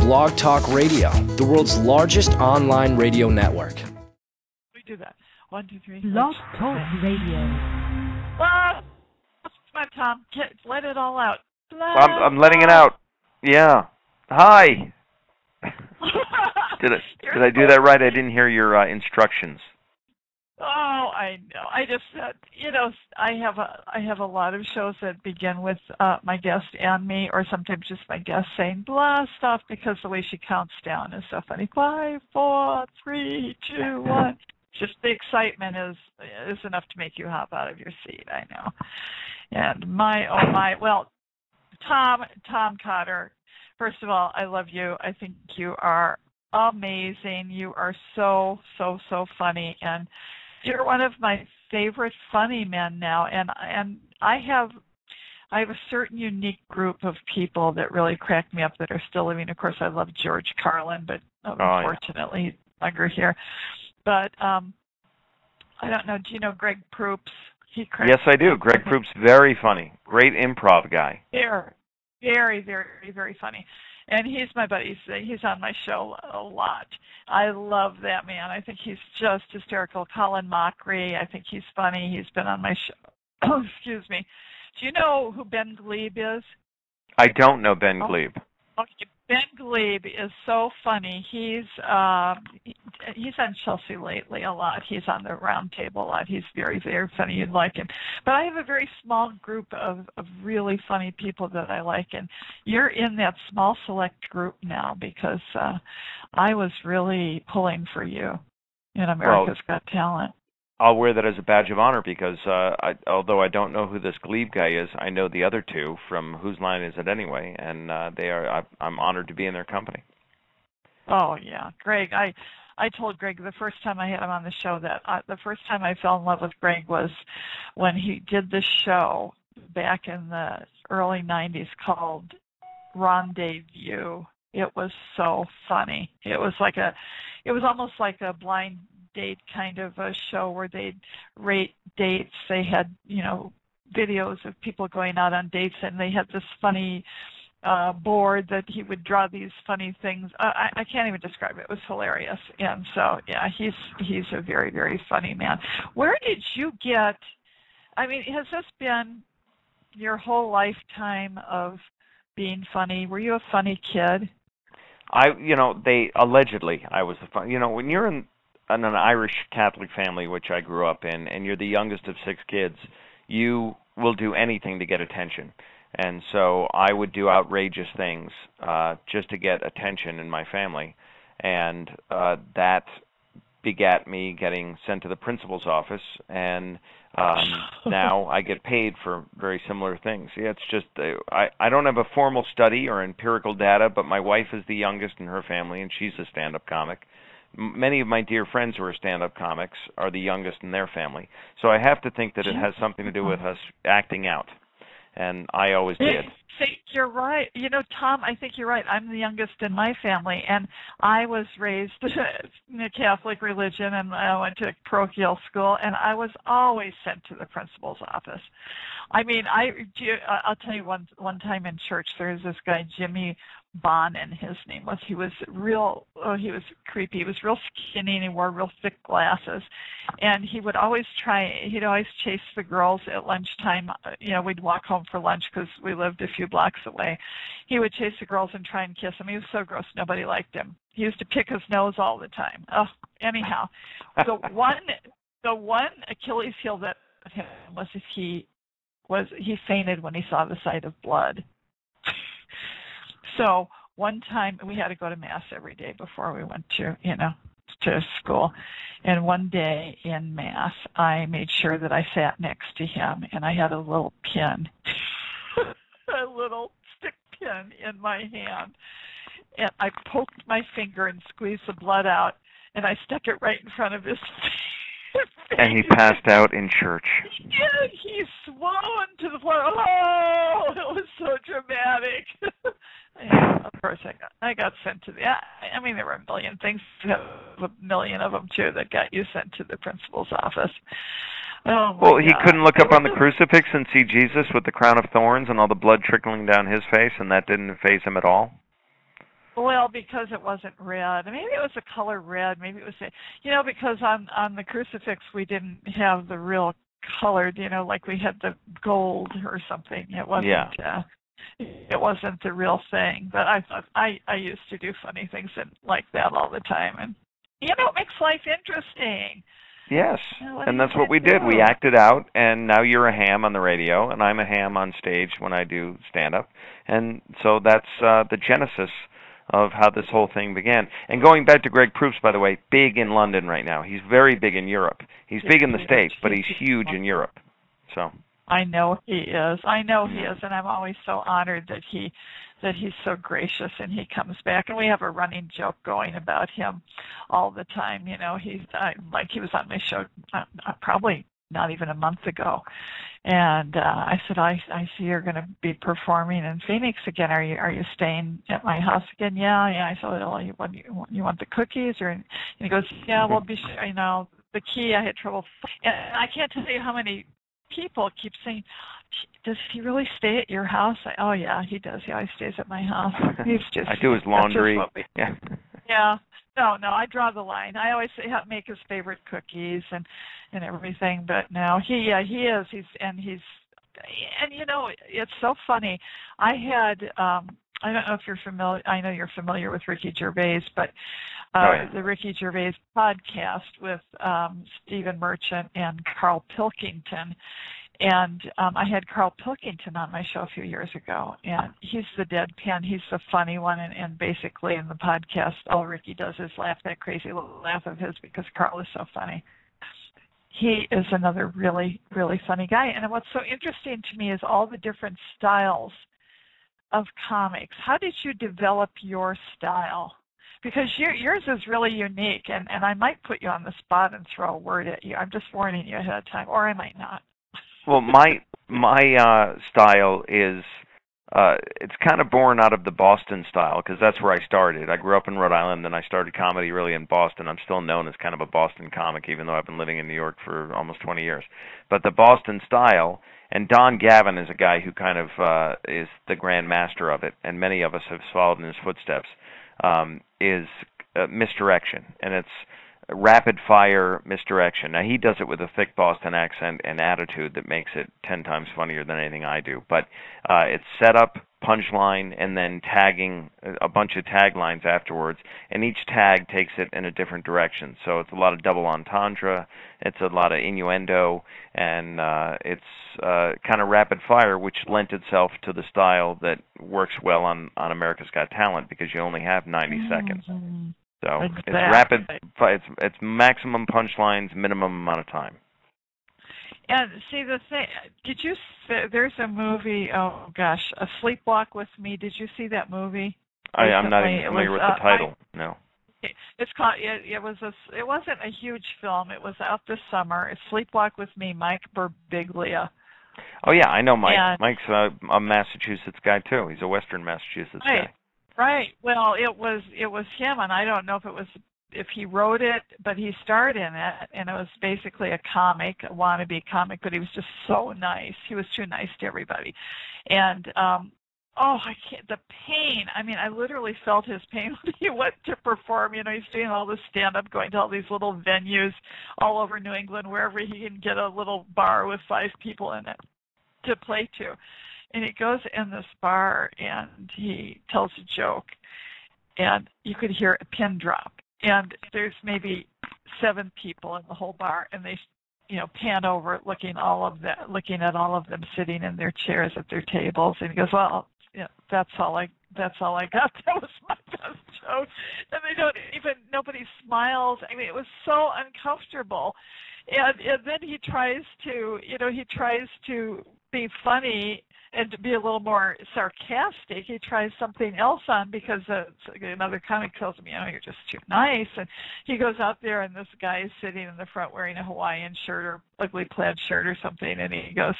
Blog Talk Radio, the world's largest online radio network. We do that. 1, 2, 3. Blog Talk Radio. Ah, come on, Tom. Let it all out. I'm letting it out. Yeah. Hi. Did I do that right? I didn't hear your instructions. Oh, I know. I just said, I have a lot of shows that begin with my guest and me, or sometimes just my guest saying blah stuff, because the way she counts down is so funny. 5, 4, 3, 2, 1. Just the excitement is enough to make you hop out of your seat. I know. And well, Tom Cotter. First of all, I love you. I think you are amazing. You are so funny, and you're one of my favorite funny men now. And I have a certain unique group of people that really crack me up that are still living. Of course, I love George Carlin, but unfortunately he's no longer here. But I don't know. Do you know Greg Proops? Yes, I do. Greg Proops, very funny. Great improv guy. Very, very, very funny. And he's my buddy. He's on my show a lot. I love that man. I think he's just hysterical. Colin Mockery, I think he's funny. He's been on my show. Oh, excuse me. Do you know who Ben Glebe is? I don't know Ben Glebe. Okay, Ben Glebe is so funny. He's on Chelsea lately a lot. He's on the round table a lot. He's very, very funny. You'd like him. But I have a very small group of really funny people that I like, and you're in that small select group now, because I was really pulling for you in America's Got Talent. I'll wear that as a badge of honor, because although I don't know who this Glebe guy is, I know the other two from Whose Line Is It Anyway, and I'm honored to be in their company. Oh, yeah. Greg, I told Greg the first time I had him on the show that the first time I fell in love with Greg was when he did this show back in the early 90s called Rendezvous. It was so funny. It was almost like a blind date kind of a show where they'd rate dates. They had, videos of people going out on dates, and they had this funny board that he would draw these funny things. I can't even describe it. It was hilarious. And so, yeah, he's a very, very funny man. Where did you get, has this been your whole lifetime of being funny? Were you a funny kid? Allegedly, I was the funny. When you're in an Irish Catholic family, which I grew up in, and you're the youngest of 6 kids, you will do anything to get attention. And so I would do outrageous things just to get attention in my family. And that begat me getting sent to the principal's office, and now I get paid for very similar things. Yeah, it's just, I don't have a formal study or empirical data, but my wife is the youngest in her family, and she's a stand-up comic. Many of my dear friends who are stand-up comics are the youngest in their family. So I have to think that it has something to do with us acting out. And I always did. You're right. Tom, I think you're right. I'm the youngest in my family, and I was raised in the Catholic religion, and I went to parochial school, and I was always sent to the principal's office. I'll tell you one time in church, there was this guy, Jimmy Bonin, his name was. He was creepy. He was real skinny, and he wore real thick glasses. And he'd always chase the girls at lunchtime. We'd walk home for lunch because we lived a few blocks away. He would chase the girls and try and kiss them. He was so gross, nobody liked him. He used to pick his nose all the time. Anyhow, the one Achilles heel that him was he fainted when he saw the sight of blood. So one time we had to go to Mass every day before we went to school. And one day in Mass, I made sure that I sat next to him, and I had a little pin, a little stick pin in my hand. And I poked my finger and squeezed the blood out, and I stuck it right in front of his face. And he passed out in church. He did. He swallowed to the floor. Oh, it was so dramatic. And of course, I got sent to there were a million things, a million of them too, that got you sent to the principal's office. Oh, well, he couldn't look up on the crucifix and see Jesus with the crown of thorns and all the blood trickling down his face, and that didn't faze him at all? Well, because it wasn't red. Maybe it was the color red. Maybe it was, because on the crucifix we didn't have the real colored, like we had the gold or something. It wasn't. Yeah. It wasn't the real thing. But I thought I used to do funny things like that all the time, and it makes life interesting. Yes, and that's what we did. We acted out, and now you're a ham on the radio, and I'm a ham on stage when I do stand-up. And so that's the genesis of how this whole thing began. And going back to Greg Proops, by the way, big in London right now. He's very big in Europe. He's big in the States, but he's huge in Europe. So I know he is. And I'm always so honored that he's so gracious and he comes back. And we have a running joke going about him all the time. He's like he was on my show probably not even a month ago, and I said, I see you're going to be performing in Phoenix again. Are you staying at my house again? Yeah. I said, well, you want the cookies? And he goes, yeah, we'll be sure. The key, I had trouble, and I can't tell you how many people keep saying, does he really stay at your house? Oh yeah, he does. He always stays at my house. He's just. I do his laundry. Yeah. Yeah. No, I draw the line. I always say make his favorite cookies and everything, but no, he is. It's so funny. I had I don't know if you're familiar. I know you're familiar with Ricky Gervais, but the Ricky Gervais podcast with Stephen Merchant and Carl Pilkington. And I had Carl Pilkington on my show a few years ago, and he's the deadpan. He's the funny one, and basically in the podcast, all Ricky does is laugh, that crazy little laugh of his, because Carl is so funny. He is another really, really funny guy. And what's so interesting to me is all the different styles of comics. How did you develop your style? Because yours is really unique, and I might put you on the spot and throw a word at you. I'm just warning you ahead of time, or I might not. Well, my style is it's kind of born out of the Boston style, because that's where I started. I grew up in Rhode Island, and I started comedy really in Boston. I'm still known as kind of a Boston comic, even though I've been living in New York for almost 20 years. But the Boston style, and Don Gavin is a guy who kind of is the grand master of it, and many of us have followed in his footsteps, is misdirection, and it's rapid-fire misdirection. Now, he does it with a thick Boston accent and attitude that makes it 10 times funnier than anything I do. But it's setup, punchline, and then tagging, a bunch of taglines afterwards, and each tag takes it in a different direction. So it's a lot of double entendre, it's a lot of innuendo, and it's kind of rapid-fire, which lent itself to the style that works well on America's Got Talent, because you only have 90 seconds. So it's rapid. It's maximum punchlines, minimum amount of time. And see the thing. Did you? There's a movie. Oh gosh, A Sleepwalk with Me. Did you see that movie? I'm not even familiar with the title. No. It's called. It wasn't a huge film. It was out this summer. A Sleepwalk with Me. Mike Birbiglia. Oh yeah, I know Mike. Mike's a Massachusetts guy too. He's a Western Massachusetts guy. Right. Well, it was him, and I don't know if he wrote it, but he starred in it, and it was basically a wannabe comic, but he was just so nice. He was too nice to everybody. And I can't, the pain. I mean, I literally felt his pain when he went to perform. He's doing all this stand-up, going to all these little venues all over New England, wherever he can get a little bar with 5 people in it to play to. And he goes in this bar, and he tells a joke, and you could hear a pin drop. And there's maybe 7 people in the whole bar, and they, pan over, looking at all of them sitting in their chairs at their tables. And he goes, "Well, that's all I got. That was my best joke." And nobody smiles. I mean, it was so uncomfortable. And then he tries to be funny and to be a little more sarcastic. He tries something else on, because another comic tells him, "You're just too nice." And he goes out there, and this guy is sitting in the front wearing a Hawaiian shirt or ugly plaid shirt or something, and he goes,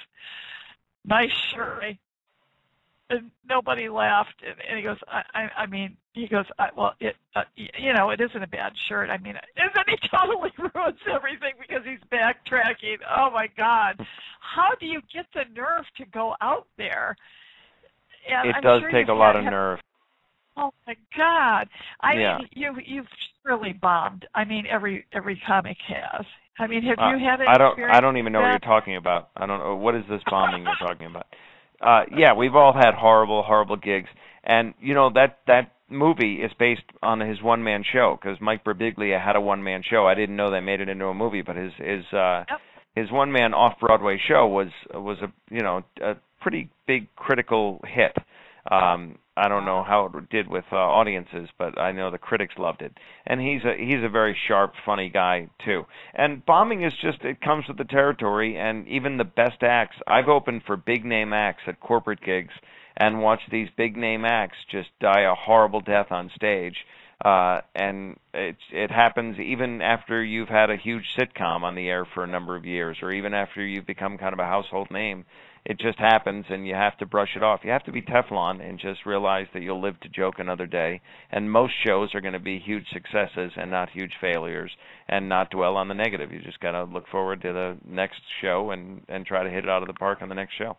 "Nice shirt." And nobody laughed, and he goes, it isn't a bad shirt. I mean, isn't he totally ruins everything because he's backtracking? Oh my God. How do you get the nerve to go out there? And it does take a lot of nerve. Oh my God! I Yeah. mean, you've really bombed. I mean, every comic has. I mean, have you had an I experience don't with even know what you're that? talking about. I don't know what is this bombing you're talking about. Yeah, we've all had horrible gigs, and that movie is based on his one man show because Mike Birbiglia had a one man show. I didn't know they made it into a movie, but Yep. his one man off Broadway show was a pretty big critical hit. I don't know how it did with audiences, but I know the critics loved it. And he's a very sharp, funny guy too. And bombing is just, it comes with the territory. And even the best acts, I've opened for big name acts at corporate gigs and watched these big name acts just die a horrible death on stage. And it happens even after you've had a huge sitcom on the air for a number of years, or even after you've become kind of a household name. It just happens, and you have to brush it off. You have to be Teflon and just realize that you'll live to joke another day. And most shows are going to be huge successes and not huge failures, and not dwell on the negative. You just got to look forward to the next show and try to hit it out of the park on the next show.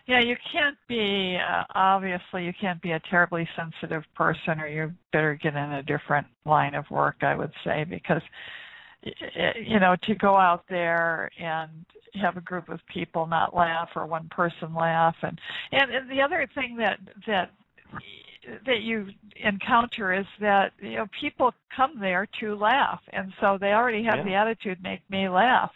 Yeah, you can't be, obviously, you can't be a terribly sensitive person, or you better get in a different line of work, I would say, because, to go out there and have a group of people not laugh or one person laugh. And the other thing that you encounter is that, people come there to laugh, and so they already have the attitude, make me laugh.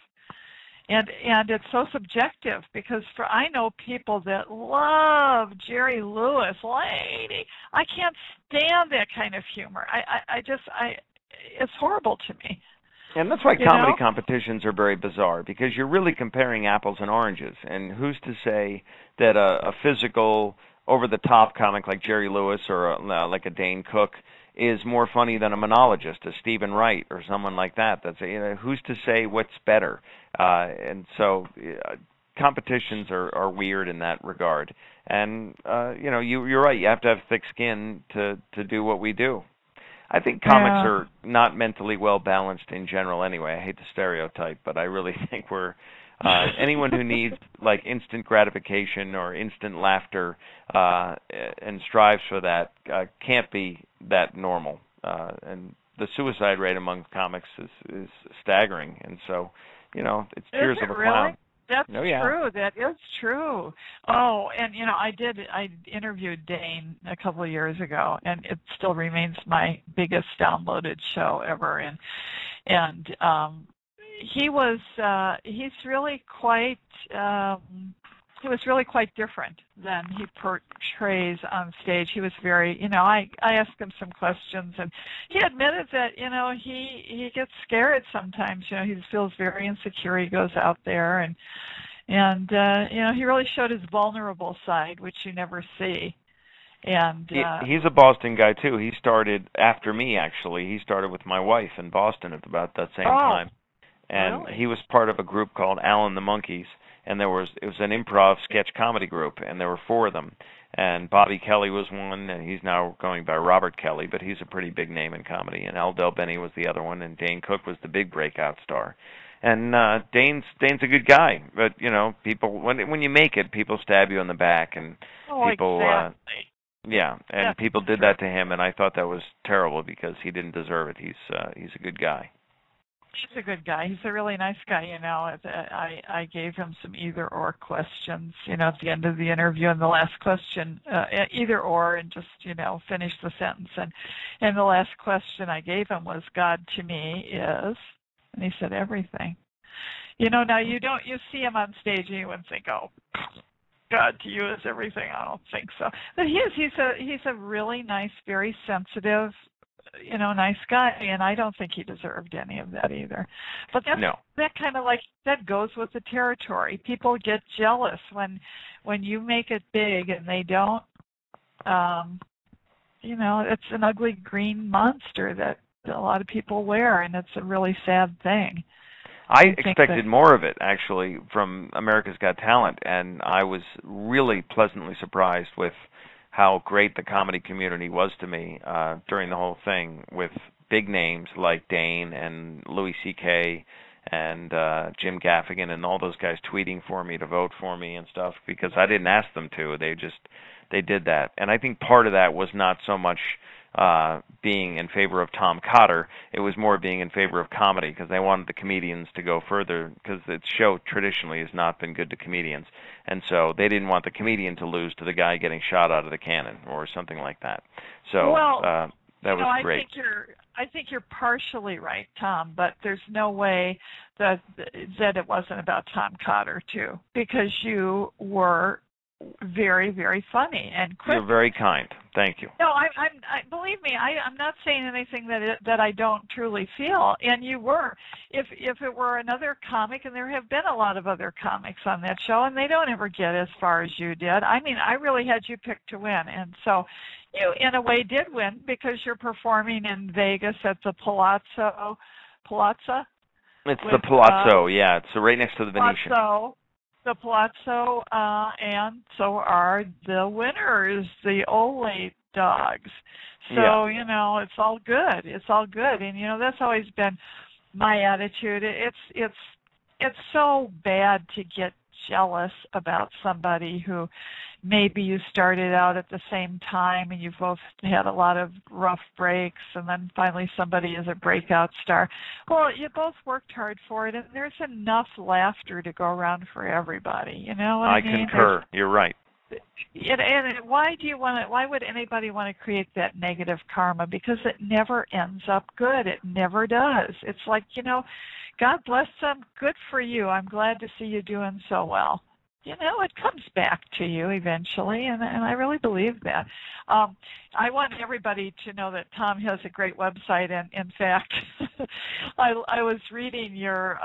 And it's so subjective because I know people that love Jerry Lewis. Lady, I can't stand that kind of humor. It's horrible to me. And that's why comedy competitions are very bizarre, because you're really comparing apples and oranges. And who's to say that a physical, over-the-top comic like Jerry Lewis or like a Dane Cook is more funny than a monologist, a Stephen Wright or someone like that? Who's to say what's better? And so competitions are weird in that regard. And you're right. You have to have thick skin to do what we do. I think comics are not mentally well balanced in general anyway. I hate the stereotype, but I really think we're anyone who needs like instant gratification or instant laughter and strives for that can't be that normal. And the suicide rate among comics is staggering. And so, it's tears of a clown. That's true. That is true. Oh, and I interviewed Dane a couple of years ago, and it still remains my biggest downloaded show ever. And he's really quite he was really quite different than he portrays on stage. He was very, I asked him some questions, and he admitted that, he gets scared sometimes. He feels very insecure. He goes out there, and he really showed his vulnerable side, which you never see. And he's a Boston guy too. He started after me, actually. He started with my wife in Boston at about that same time. And really? He was part of a group called Alan the Monkeys, and it was an improv sketch comedy group, and there were 4 of them. And Bobby Kelly was one, and he's now going by Robert Kelly, but he's a pretty big name in comedy. And Al Del Benny was the other one, and Dane Cook was the big breakout star. And Dane's a good guy, but people when you make it, people stab you in the back, and people people did that to him, and I thought that was terrible because he didn't deserve it. He's a good guy. He's a good guy. He's a really nice guy, I gave him some either-or questions, at the end of the interview, and the last question, either-or, and just, finish the sentence. And the last question I gave him was, God to me is, and he said, everything. Now you see him on stage and you wouldn't think, oh, God to you is everything. I don't think so. But he's a really nice, very sensitive, nice guy, and I don't think he deserved any of that either. But that kind of that goes with the territory. People get jealous when you make it big and they don't. It's an ugly green monster that a lot of people wear, and it's a really sad thing. I expected more of it, actually, from America's Got Talent, and I was really pleasantly surprised with how great the comedy community was to me during the whole thing, with big names like Dane and Louis C.K. and Jim Gaffigan and all those guys tweeting for me to vote for me and stuff, because I didn't ask them to. they did that. And I think part of that was not so much being in favor of Tom Cotter. It was more being in favor of comedy, because they wanted the comedians to go further, because the show traditionally has not been good to comedians. And so they didn't want the comedian to lose to the guy getting shot out of the cannon or something like that. So that was great. I think you're partially right, Tom, but there's no way that it wasn't about Tom Cotter too, because you were very, very funny and quick. You're very kind. Thank you. No, I believe me, I'm not saying anything that I don't truly feel. And you were. If it were another comic, and there have been a lot of other comics on that show, and they don't ever get as far as you did. I mean, I really had you picked to win, and so you, in a way, did win because you're performing in Vegas at the Palazzo. It's the Palazzo, yeah. It's right next to the Venetian. The Palazzo, and so are the winners, the Ole dogs. So, you know, it's all good. It's all good. And, you know, that's always been my attitude. It's so bad to get jealous about somebody who maybe you started out at the same time and you've both had a lot of rough breaks, and then finally somebody is a breakout star. Well, you both worked hard for it, and there's enough laughter to go around for everybody. You know what I mean? Concur. You're right. And why do you want to? Why would anybody want to create that negative karma? Because it never ends up good. It never does. It's like, you know, God bless them. Good for you. I'm glad to see you doing so well. You know, it comes back to you eventually, and I really believe that. I want everybody to know that Tom has a great website, and in fact, I was reading your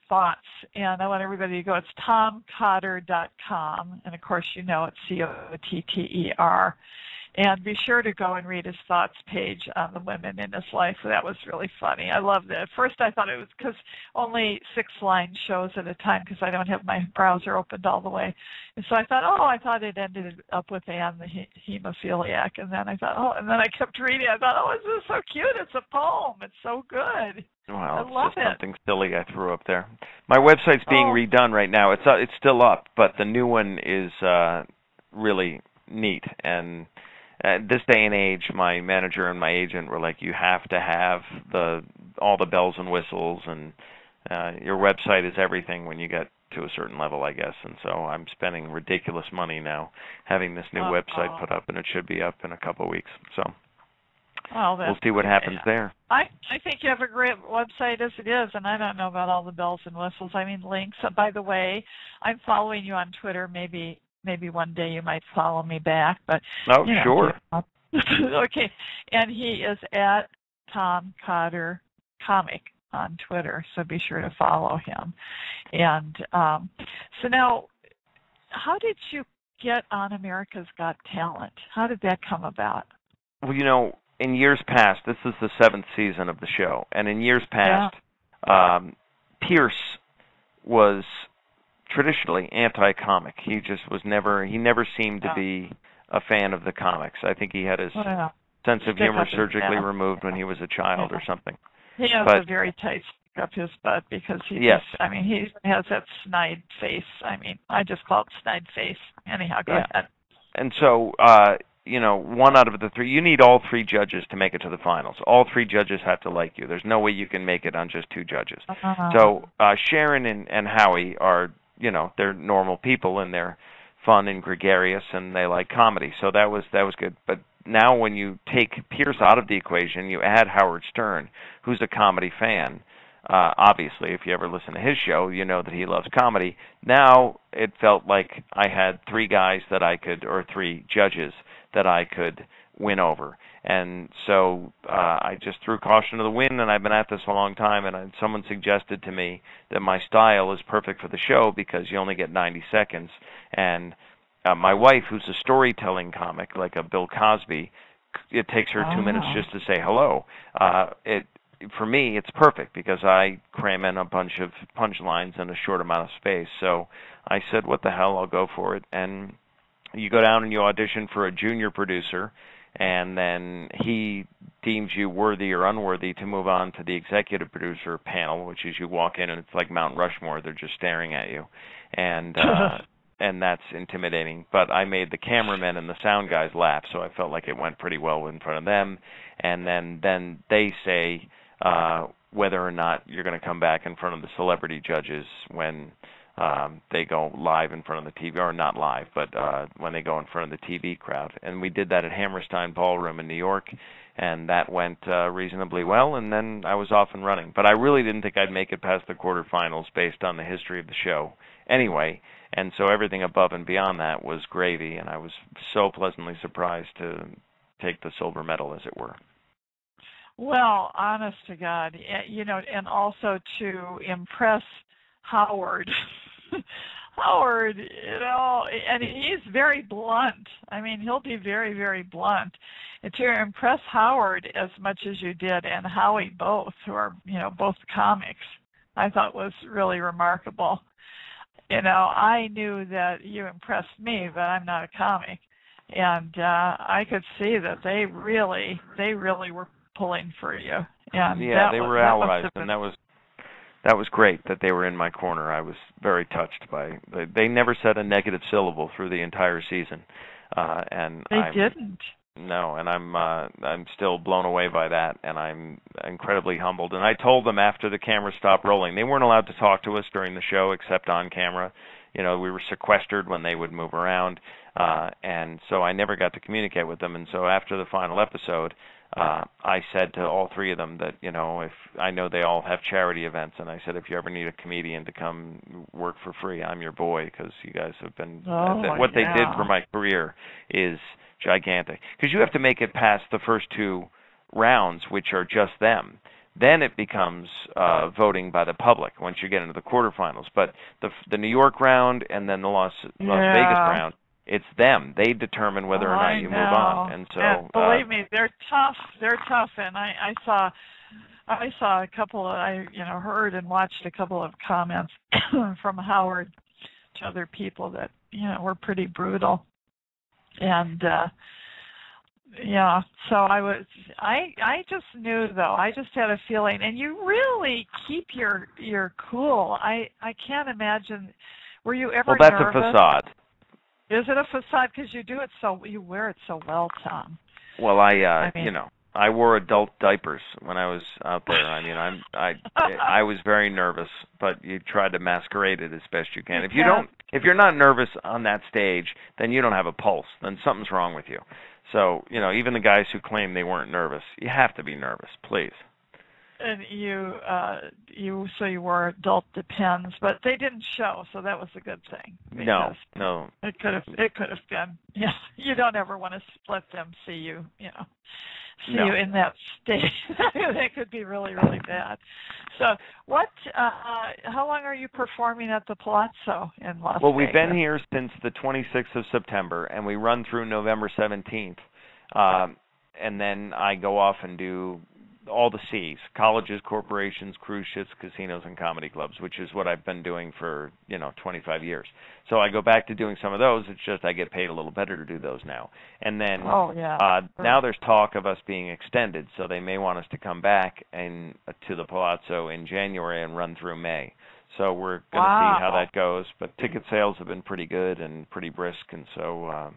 thoughts, and I want everybody to go. It's tomcotter.com, and of course, you know it's Cotter. And be sure to go and read his thoughts page on the women in his life. That was really funny. I loved it. At first I thought it was because only 6-line shows at a time, because I don't have my browser opened all the way. And so I thought it ended up with Anne the hemophiliac. And then I thought, and then I kept reading. I thought, this is so cute. It's a poem. It's so good. Wow, I love it's just something silly I threw up there. My website's being redone right now. It's still up, but the new one is really neat. And at this day and age, my manager and my agent were like, you have to have all the bells and whistles, and your website is everything when you get to a certain level, I guess. And so I'm spending ridiculous money now having this new website put up, and it should be up in a couple of weeks. So we'll see what happens there. I think you have a great website as it is, and I don't know about all the bells and whistles. I mean, links. By the way, I'm following you on Twitter. Maybe one day you might follow me back, but sure. Okay, and he is at Tom Cotter Comic on Twitter, so be sure to follow him. And so now, how did you get on America's Got Talent? How did that come about? Well, you know, in years past, this is the 7th season of the show, and in years past, Pierce was traditionally anti-comic. He just was never seemed to be a fan of the comics. I think he had his sense of humor surgically removed when he was a child or something. He has a very tight stick up his butt, because he has that snide face. I mean, I just call it snide face. Anyhow, go ahead. And so, you know, one out of the 3, you need all 3 judges to make it to the finals. All 3 judges have to like you. There's no way you can make it on just 2 judges. So Sharon and Howie are, you know, they're normal people, and they're fun and gregarious, and they like comedy. So that was good. But now when you take Pierce out of the equation, you add Howard Stern, who's a comedy fan. Obviously, if you ever listen to his show, you know that he loves comedy. Now it felt like I had 3 guys that I could, or 3 judges that I could win over. And so I just threw caution to the wind, and I've been at this a long time, and someone suggested to me that my style is perfect for the show because you only get 90 seconds. And my wife, who's a storytelling comic, like a Bill Cosby, it takes her 2 minutes just to say hello. For me, it's perfect because I cram in a bunch of punchlines in a short amount of space. So I said, what the hell, I'll go for it. And you go down and you audition for a junior producer, and then he deems you worthy or unworthy to move on to the executive producer panel, which is you walk in and it's like Mount Rushmore. They're just staring at you. And and that's intimidating. But I made the cameramen and the sound guys laugh, so I felt like it went pretty well in front of them. And then they say whether or not you're going to come back in front of the celebrity judges when they go live in front of the TV, or not live, but when they go in front of the TV crowd. And we did that at Hammerstein Ballroom in New York, and that went reasonably well, and then I was off and running. But I really didn't think I'd make it past the quarterfinals based on the history of the show anyway, and so everything above and beyond that was gravy, and I was so pleasantly surprised to take the silver medal, as it were. Well, honest to God, and also to impress Howard. Howard, and he's very blunt. I mean, he'll be very, very blunt. And to impress Howard as much as you did, and Howie both, who are, both comics, I thought was really remarkable. I knew that you impressed me, but I'm not a comic. And I could see that they really were pulling for you. And yeah, they were allies, and that was great that they were in my corner. I was very touched by. They never said a negative syllable through the entire season, and they didn't. No, and I'm still blown away by that, and I'm incredibly humbled. And I told them after the camera stopped rolling, they weren't allowed to talk to us during the show except on camera. We were sequestered when they would move around, and so I never got to communicate with them. And so after the final episode, I said to all three of them that, if I know they all have charity events, and I said, if you ever need a comedian to come work for free, I'm your boy, because you guys have been, what they did for my career is gigantic. Because you have to make it past the first two rounds, which are just them. Then it becomes voting by the public once you get into the quarterfinals. But the New York round and then the Las Vegas round, it's them. They determine whether or not you move on. And so, believe me, they're tough. They're tough. And I saw a couple of, heard and watched a couple of comments from Howard to other people that, were pretty brutal. And so I just knew, though. I just had a feeling, and you really keep your cool. I can't imagine. Were you ever nervous? Well, that's a facade. Is it a facade? Because you wear it so well, Tom. Well, I wore adult diapers when I was out there. I mean, I was very nervous, but you try to masquerade it as best you can. If you're not nervous on that stage, then you don't have a pulse. Then something's wrong with you. So, even the guys who claim they weren't nervous, you have to be nervous, please. And you wore adult Depends, but they didn't show, so that was a good thing. No. It could have been. Yeah, you don't ever want to let them see you, you in that state. That could be really, really bad. So, how long are you performing at the Palazzo in Las Vegas? Well, we've been here since the 26th of September, and we run through November 17th. And then I go off and do all the C's: colleges, corporations, cruise ships, casinos, and comedy clubs, which is what I've been doing for 25 years. So I go back to doing some of those. It's just I get paid a little better to do those now. And then now there's talk of us being extended, so they may want us to come back to the Palazzo in January and run through May. So we're going to see how that goes. But ticket sales have been pretty good and pretty brisk, and so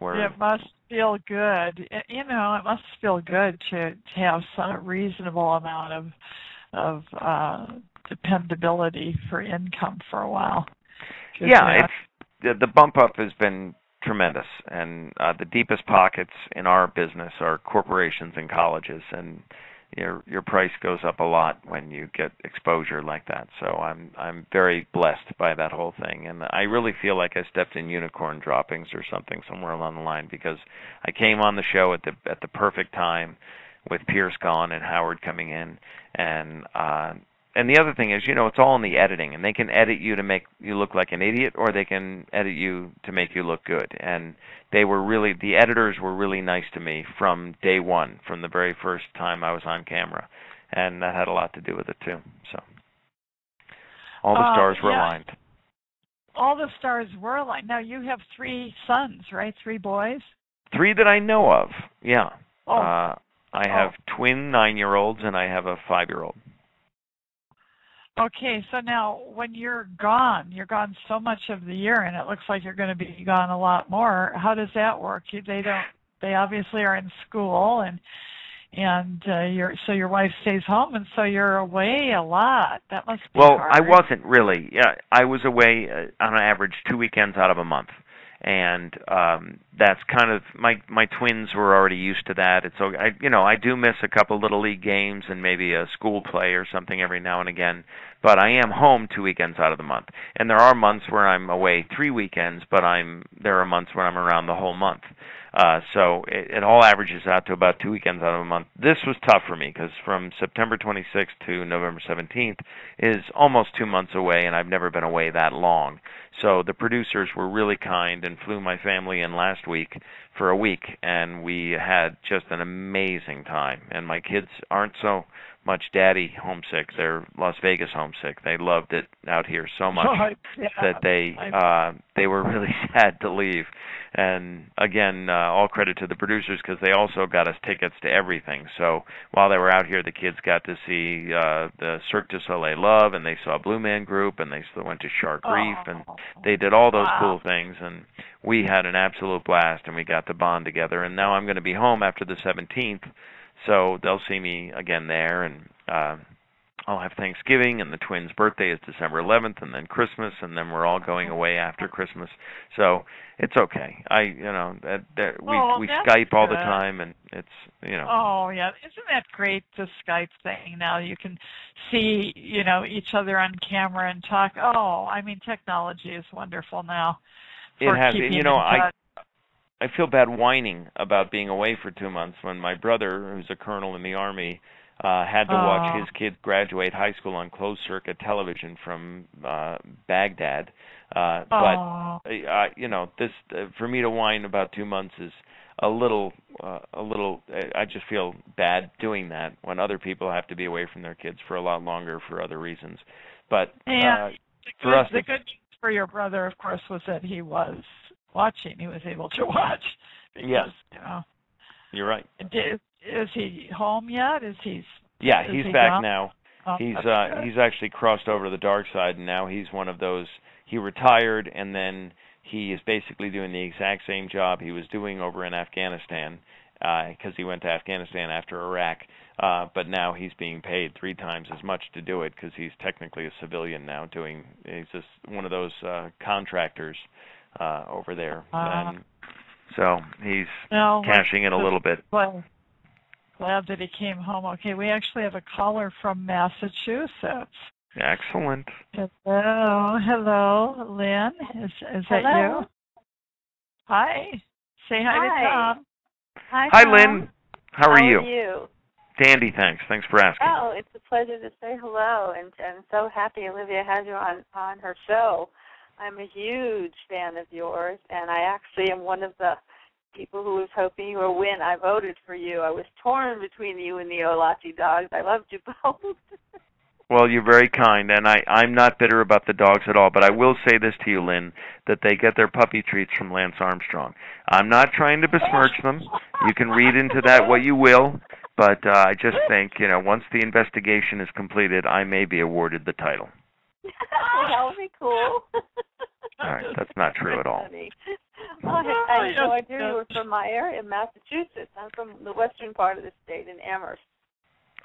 it must feel good. It must feel good to have some reasonable amount of dependability for income for a while. Yeah, the bump up has been tremendous, and the deepest pockets in our business are corporations and colleges, and your price goes up a lot when you get exposure like that. So I'm very blessed by that whole thing, and I really feel like I stepped in unicorn droppings or something somewhere along the line, because I came on the show at the perfect time, with Pierce gone and Howard coming in, and the other thing is, it's all in the editing, and they can edit you to make you look like an idiot, or they can edit you to make you look good. And the editors were really nice to me from day one, from the very first time I was on camera, and that had a lot to do with it too. So all the stars were aligned. All the stars were aligned. Now you have 3 sons, right? 3 boys? 3 that I know of. Yeah. I have twin 9-year-olds, and I have a 5-year-old. Okay, so now when you're gone so much of the year, and it looks like you're going to be gone a lot more. How does that work? They don't. They obviously are in school, and your wife stays home, and so you're away a lot. That must be Well, hard. I wasn't really. Yeah, I was away on an average 2 weekends out of a month, and that's kind of my twins were already used to that. It's so I do miss a couple little league games and maybe a school play or something every now and again. But I am home 2 weekends out of the month, and there are months where I'm away 3 weekends, but there are months where I'm around the whole month. So it all averages out to about 2 weekends out of a month. This was tough for me because from September 26th to November 17th is almost 2 months away, and I've never been away that long. So the producers were really kind and flew my family in last week for a week, and we had just an amazing time. And my kids aren't so much daddy homesick. They're Las Vegas homesick. They loved it out here so much that they were really sad to leave. And again, all credit to the producers because they also got us tickets to everything. So while they were out here, the kids got to see the Cirque du Soleil Love, and they saw Blue Man Group, and they went to Shark Reef, and they did all those cool things. And we had an absolute blast, and we got to bond together. And now I'm going to be home after the 17th, so they'll see me again there, and I'll have Thanksgiving, and the twins' birthday is December 11th, and then Christmas, and then we're all going away after Christmas. So it's okay. We Skype all the time, and it's Oh yeah, isn't that great? The Skype thing now you can see each other on camera and talk. Oh, I mean technology is wonderful now. It has, keeping in touch. I feel bad whining about being away for 2 months when my brother, who's a colonel in the Army, had to watch his kids graduate high school on closed circuit television from Baghdad. But this for me to whine about 2 months is a little. I just feel bad doing that when other people have to be away from their kids for a lot longer for other reasons. But for us, the good news for your brother, of course, was that he was watching. He was able to watch. Because, you're right. Is he home yet? He's back gone? now. He's actually crossed over to the dark side, and now he's one of those. He retired, and then he is basically doing the exact same job he was doing over in Afghanistan, because he went to Afghanistan after Iraq. But now he's being paid 3 times as much to do it because he's technically a civilian now. He's just one of those contractors over there, and so he's cashing in a little bit. Glad that he came home. Okay, we actually have a caller from Massachusetts. Excellent. Hello, Lynn. Is that you? Hi. Say hi to Tom. Hi, Lynn. How are you? How are you? Dandy, thanks. Thanks for asking. Oh, it's a pleasure to say hello, and so happy Olivia has you on her show. I'm a huge fan of yours, and I actually am one of the people who was hoping you would win. I voted for you. I was torn between you and the Olachi dogs. I loved you both. Well, you're very kind, and I'm not bitter about the dogs at all, but I will say this to you, Lynn, that they get their puppy treats from Lance Armstrong. I'm not trying to besmirch them. You can read into that what you will, but I just think, once the investigation is completed, I may be awarded the title. That would be cool. All right, that's not true at all. Well, I had no idea you were from my area, Massachusetts. I'm from the western part of the state in Amherst.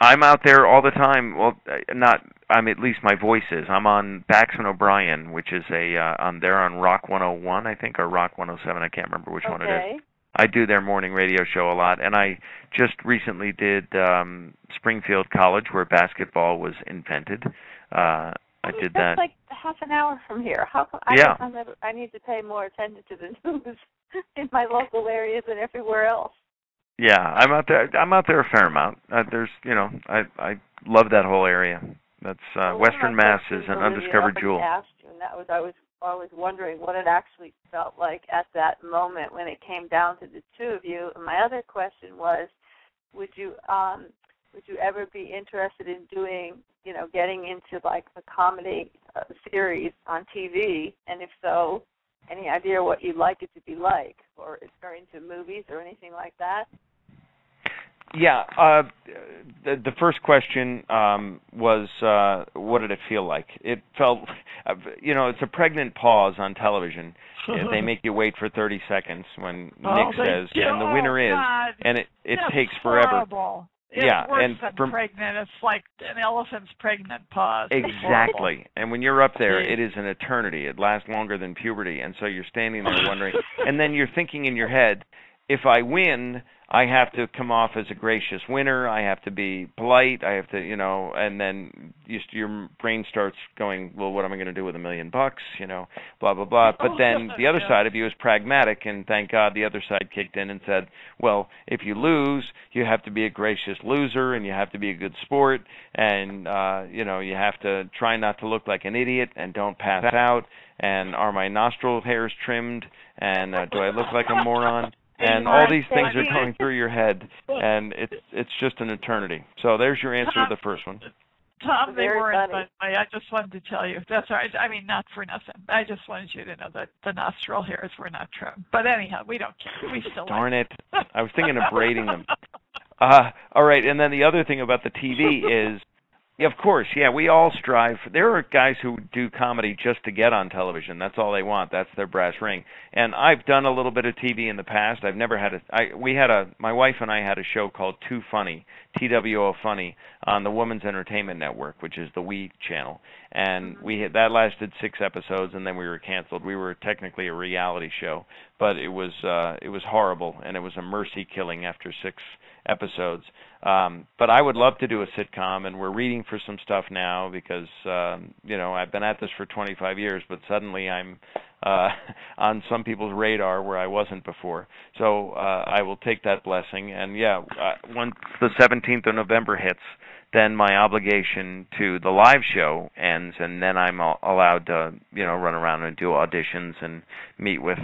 I'm out there all the time. Well, at least my voice is. I'm on Bax and O'Brien, which is on Rock 101, I think, or Rock 107. I can't remember which one it is. I do their morning radio show a lot, and I just recently did Springfield College, where basketball was invented. I did that. That's like half an hour from here. I need to pay more attention to the news in my local areas and everywhere else. Yeah, I'm out there a fair amount. I love that whole area. That's Western Mass is an undiscovered jewel. And that was I was wondering what it actually felt like at that moment when it came down to the two of you. And my other question was, would you ever be interested in doing, getting into like a comedy series on TV? And if so, any idea what you'd like it to be like, or is there into movies or anything like that? Yeah, the first question was, what did it feel like? It felt, it's a pregnant pause on television. They make you wait for 30 seconds when Nick says, and the winner is, and it takes forever. Horrible. It's worse than pregnant. It's like an elephant's pregnant pause. Exactly. And when you're up there, it is an eternity. It lasts longer than puberty. And so you're standing there wondering, and then you're thinking in your head, if I win, I have to come off as a gracious winner. I have to be polite. I have to, and then your brain starts going, well, what am I going to do with $1 million? Blah, blah, blah. But then the other side of you is pragmatic, and thank God the other side kicked in and said, well, if you lose, you have to be a gracious loser, and you have to be a good sport, and, you have to try not to look like an idiot, and don't pass out, and are my nostril hairs trimmed, and do I look like a moron? And all these things are going through your head, and it's just an eternity. So there's your answer to the first one. Tom, they weren't, but I just wanted to tell you. That's all right. I mean, not for nothing. I just wanted you to know that the nostril hairs were not trimmed. But anyhow, we don't care. We still Darn it. I was thinking of braiding them. All right, and then the other thing about the TV is, of course, we all strive. There are guys who do comedy just to get on television. That's all they want. That's their brass ring. And I've done a little bit of TV in the past. I've never had my wife and I had a show called Too Funny, TWO Funny, on the Women's Entertainment Network, which is the WE channel. And that lasted 6 episodes, and then we were canceled. We were technically a reality show, but it was horrible, and it was a mercy killing after 6 episodes. But I would love to do a sitcom, and we're reading for some stuff now because, I've been at this for 25 years, but suddenly I'm on some people's radar where I wasn't before. So I will take that blessing. And, once the 17th of November hits, then my obligation to the live show ends, and then I'm allowed to, run around and do auditions and meet with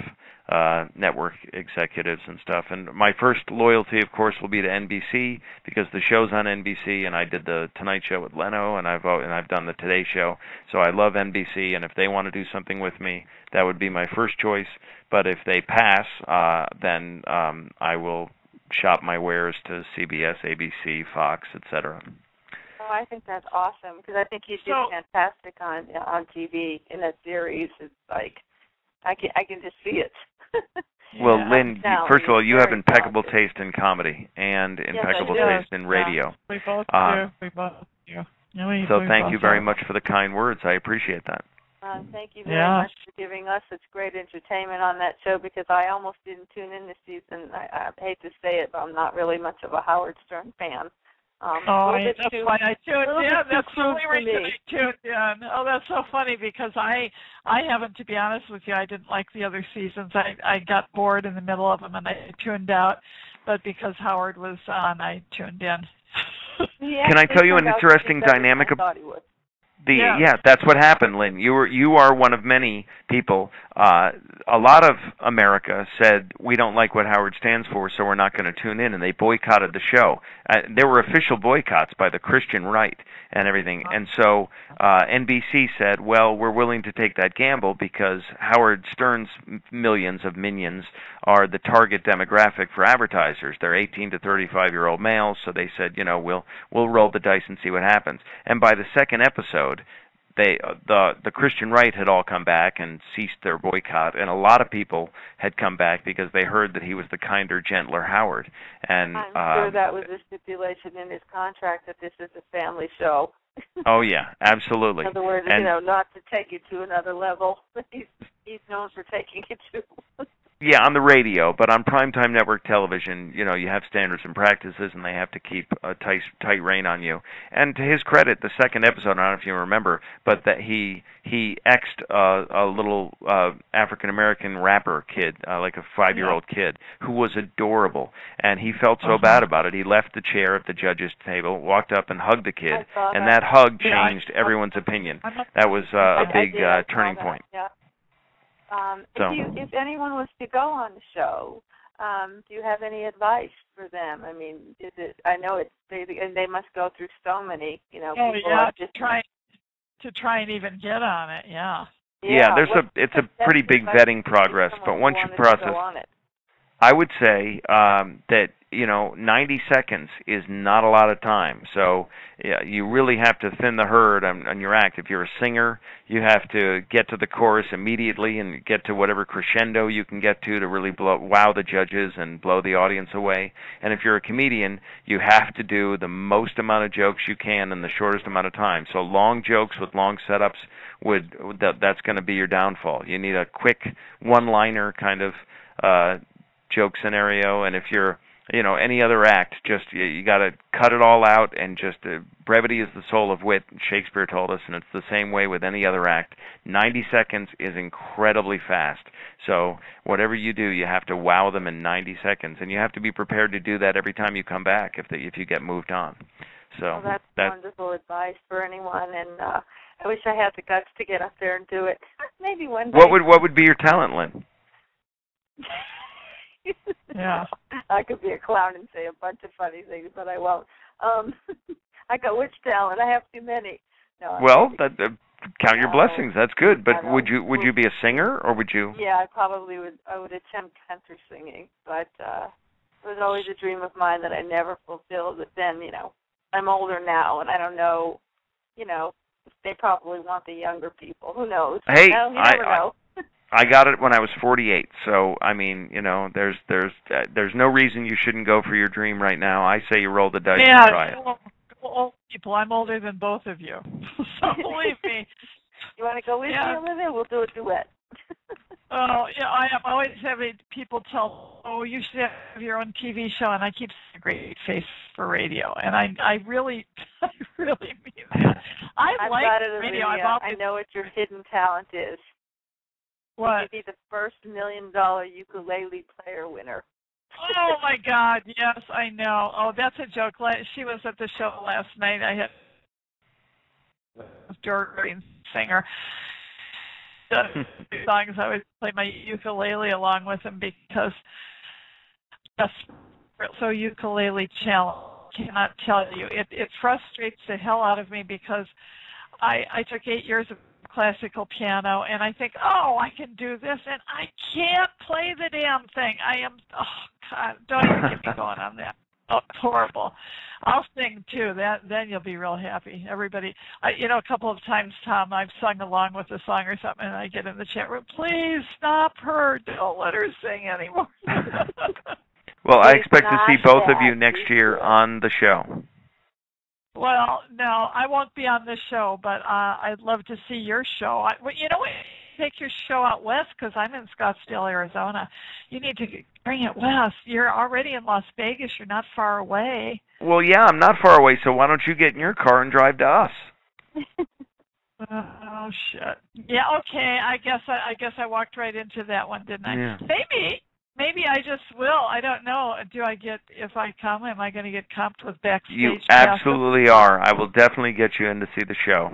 network executives and stuff. And my first loyalty, of course, will be to NBC because the show's on NBC, and I did the Tonight Show with Leno, and I've done the Today Show. So I love NBC, and if they want to do something with me, that would be my first choice. But if they pass, then I will shop my wares to CBS, ABC, Fox, etc. Oh, I think that's awesome because I think you did fantastic on TV in that series. It's like I can just see it. Well, Lynn, first of all, you have impeccable taste in comedy and impeccable taste in radio. We both do. We both do. So thank you very much for the kind words. I appreciate that. Thank you very much for giving us such great entertainment on that show because I almost didn't tune in this season. I hate to say it, but I'm not really much of a Howard Stern fan. That's why I tuned in. That's the only reason I tuned in. Oh, that's so funny because I haven't, to be honest with you, I didn't like the other seasons. I got bored in the middle of them and I tuned out. But because Howard was on, I tuned in. Can I tell you an interesting dynamic? That's what happened, Lynn. You are one of many people. A lot of America said, we don't like what Howard stands for, so we're not going to tune in, and they boycotted the show. There were official boycotts by the Christian right and everything, and so NBC said, well, we're willing to take that gamble because Howard Stern's millions of minions are the target demographic for advertisers. They're 18 to 35-year-old males, so they said, we'll roll the dice and see what happens. And by the second episode, the Christian right had all come back and ceased their boycott, and a lot of people had come back because they heard that he was the kinder, gentler Howard. And I'm sure that was a stipulation in his contract that this is a family show. Oh yeah, absolutely. In other words, not to take it to another level. He's known for taking it to. Yeah, on the radio, but on primetime network television, you have standards and practices, and they have to keep a tight rein on you. And to his credit, the second episode, I don't know if you remember, but that he X'd a little African-American rapper kid, like a 5-year-old kid, who was adorable. And he felt so bad about it, he left the chair at the judge's table, walked up and hugged the kid, and that hug changed everyone's opinion. That was a big turning point. Yeah. If anyone was to go on the show, do you have any advice for them? I mean, I know they must go through so many, people. To try and even get on it, yeah. Yeah, it's a pretty big vetting progress, but once you process, I would say that 90 seconds is not a lot of time. So yeah, you really have to thin the herd on your act. If you're a singer, you have to get to the chorus immediately and get to whatever crescendo you can get to really wow the judges and blow the audience away. And if you're a comedian, you have to do the most amount of jokes you can in the shortest amount of time. So long jokes with long setups that's going to be your downfall. You need a quick one-liner kind of joke scenario, and if you're any other act, just you got to cut it all out, and just brevity is the soul of wit, Shakespeare told us, and it's the same way with any other act. 90 seconds is incredibly fast. So whatever you do, you have to wow them in 90 seconds, and you have to be prepared to do that every time you come back if you get moved on. So well, that's wonderful advice for anyone, and I wish I had the guts to get up there and do it. Maybe one day. What would be your talent, Lynn? Yeah, I could be a clown and say a bunch of funny things, but I won't. I got which talent? I have too many. No, well, count your blessings. That's good. But would you be a singer, or would you? Yeah, I probably would. I would attempt country singing, but it was always a dream of mine that I never fulfilled. But then, I'm older now, and I don't know. They probably want the younger people. Who knows? Hey, you never know. I got it when I was 48, so I mean, there's no reason you shouldn't go for your dream right now. I say you roll the dice and try it. Old people, I'm older than both of you, so believe me. You want to go with me, Olivia? We'll do a duet. Oh, yeah, I am always having people tell, you should have your own TV show, and I keep saying a great face for radio, and I really mean that. I've like got it, radio. Olivia. I know what your hidden talent is. What? You'd be the first $1 million ukulele player winner. Oh, my God, yes, I know. Oh, that's a joke. She was at the show last night. I had a Doreen singer. The songs I would play my ukulele along with him because so ukulele challenge. Cannot tell you. It frustrates the hell out of me because I took 8 years of classical piano, and I think, I can do this, and I can't play the damn thing. God, don't even get me going on that. Oh, it's horrible. I'll sing, too. Then you'll be real happy. Everybody, a couple of times, Tom, I've sung along with a song or something, and I get in the chat room, please stop her. Don't let her sing anymore. Well, I expect to see both of you next year on the show. Well, no, I won't be on this show, but I'd love to see your show. Take your show out west because I'm in Scottsdale, Arizona. You need to bring it west. You're already in Las Vegas. You're not far away. Well, yeah, I'm not far away, so why don't you get in your car and drive to us? Oh, shit. Yeah, okay. I guess I walked right into that one, didn't I? Yeah. Maybe I just will. I don't know. If I come, am I going to get comped with backstage? You absolutely are. I will definitely get you in to see the show.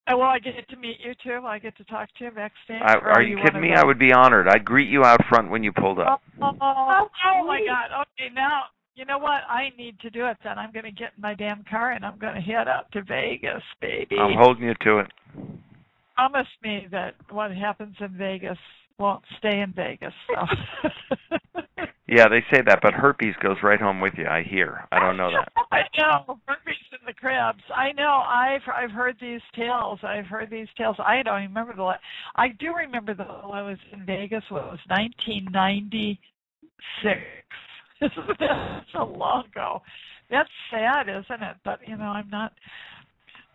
Will I get to meet you, too? Will I get to talk to you backstage? Are you kidding me? I would be honored. I'd greet you out front when you pulled up. Oh, my God. Okay, now, you know what? I need to do it then. I'm going to get in my damn car, and I'm going to head up to Vegas, baby. I'm holding you to it. Promise me that what happens in Vegas won't stay in Vegas. So. Yeah, they say that, but herpes goes right home with you, I hear. I don't know that. I know. Herpes in the crabs. I know. I've heard these tales. I don't even remember I do remember though I was in Vegas. It was 1996. That's so long ago. That's sad, isn't it? But I'm not.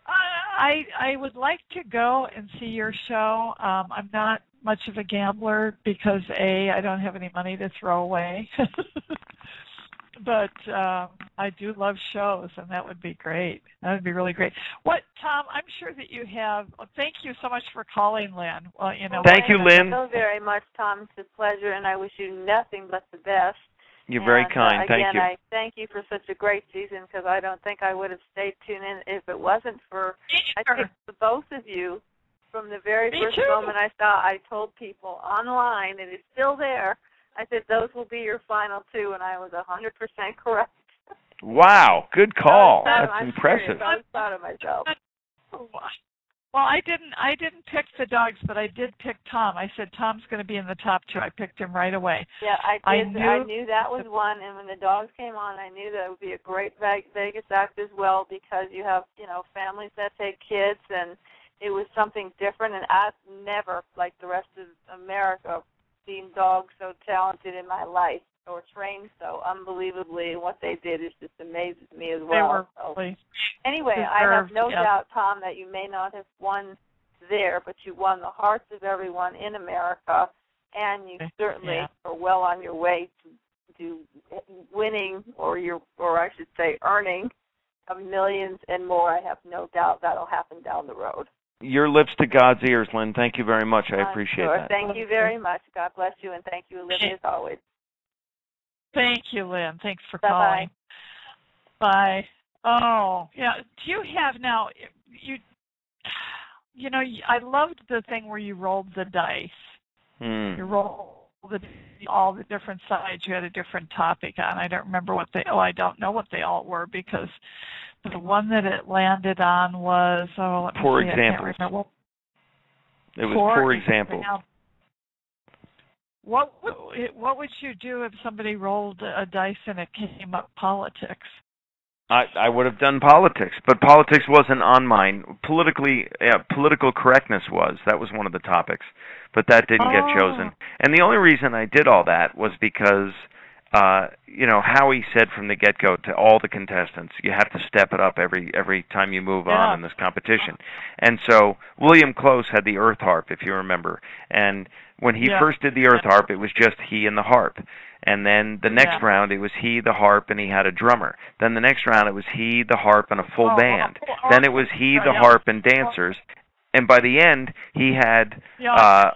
I would like to go and see your show. I'm not much of a gambler because I don't have any money to throw away. But I do love shows, and that would be great. That would be really great. Tom? I'm sure that you have. Thank you so much for calling, Lynn. Well, Thank you, Lynn. Thank you very much, Tom. It's a pleasure, and I wish you nothing but the best. You're very kind. Thank you. Again, I thank you for such a great season because I don't think I would have stayed tuned in if it wasn't for I picked the both of you from the very first moment I saw. I told people online, and it's still there. I said those will be your final two, and I was 100% correct. Wow, good call. That's impressive. I was proud of myself. Well, I didn't pick the dogs, but I did pick Tom. I said Tom's going to be in the top 2. I picked him right away. Yeah, I did. I knew that was the, one, and when the dogs came on, I knew that it would be a great Vegas act as well, because you have, families that take kids, and it was something different. And I've never, like the rest of America, seen dogs so talented in my life, or trained so unbelievably. What they did is just amazes me as well. They were really anyway, I have no doubt, Tom, that you may not have won there, but you won the hearts of everyone in America, and you certainly are well on your way to winning, or I should say earning, of millions and more. I have no doubt that'll happen down the road. Your lips to God's ears, Lynn. Thank you very much. I appreciate that. Thank you very much. God bless you, and thank you, Olivia, as always. Thank you, Lynn. Thanks for calling. Bye. Oh, yeah. Do you have now? I loved the thing where you rolled the dice. You rolled all the different sides. You had a different topic on. I don't remember what I don't know what they all were, because the one that it landed on was poor examples. It was poor examples. What would you do if somebody rolled a dice and it came up politics? I would have done politics, but politics wasn't on mine. Political correctness was. That was one of the topics, but that didn't get chosen. And the only reason I did all that was because, Howie said from the get-go to all the contestants, you have to step it up every time you move on in this competition. And so William Close had the earth harp, if you remember. And when he first did the earth harp, it was just he and the harp. And then the next round, it was he, the harp, and he had a drummer. Then the next round, it was he, the harp, and a full band. Then it was he, the harp, and dancers. And by the end, he had a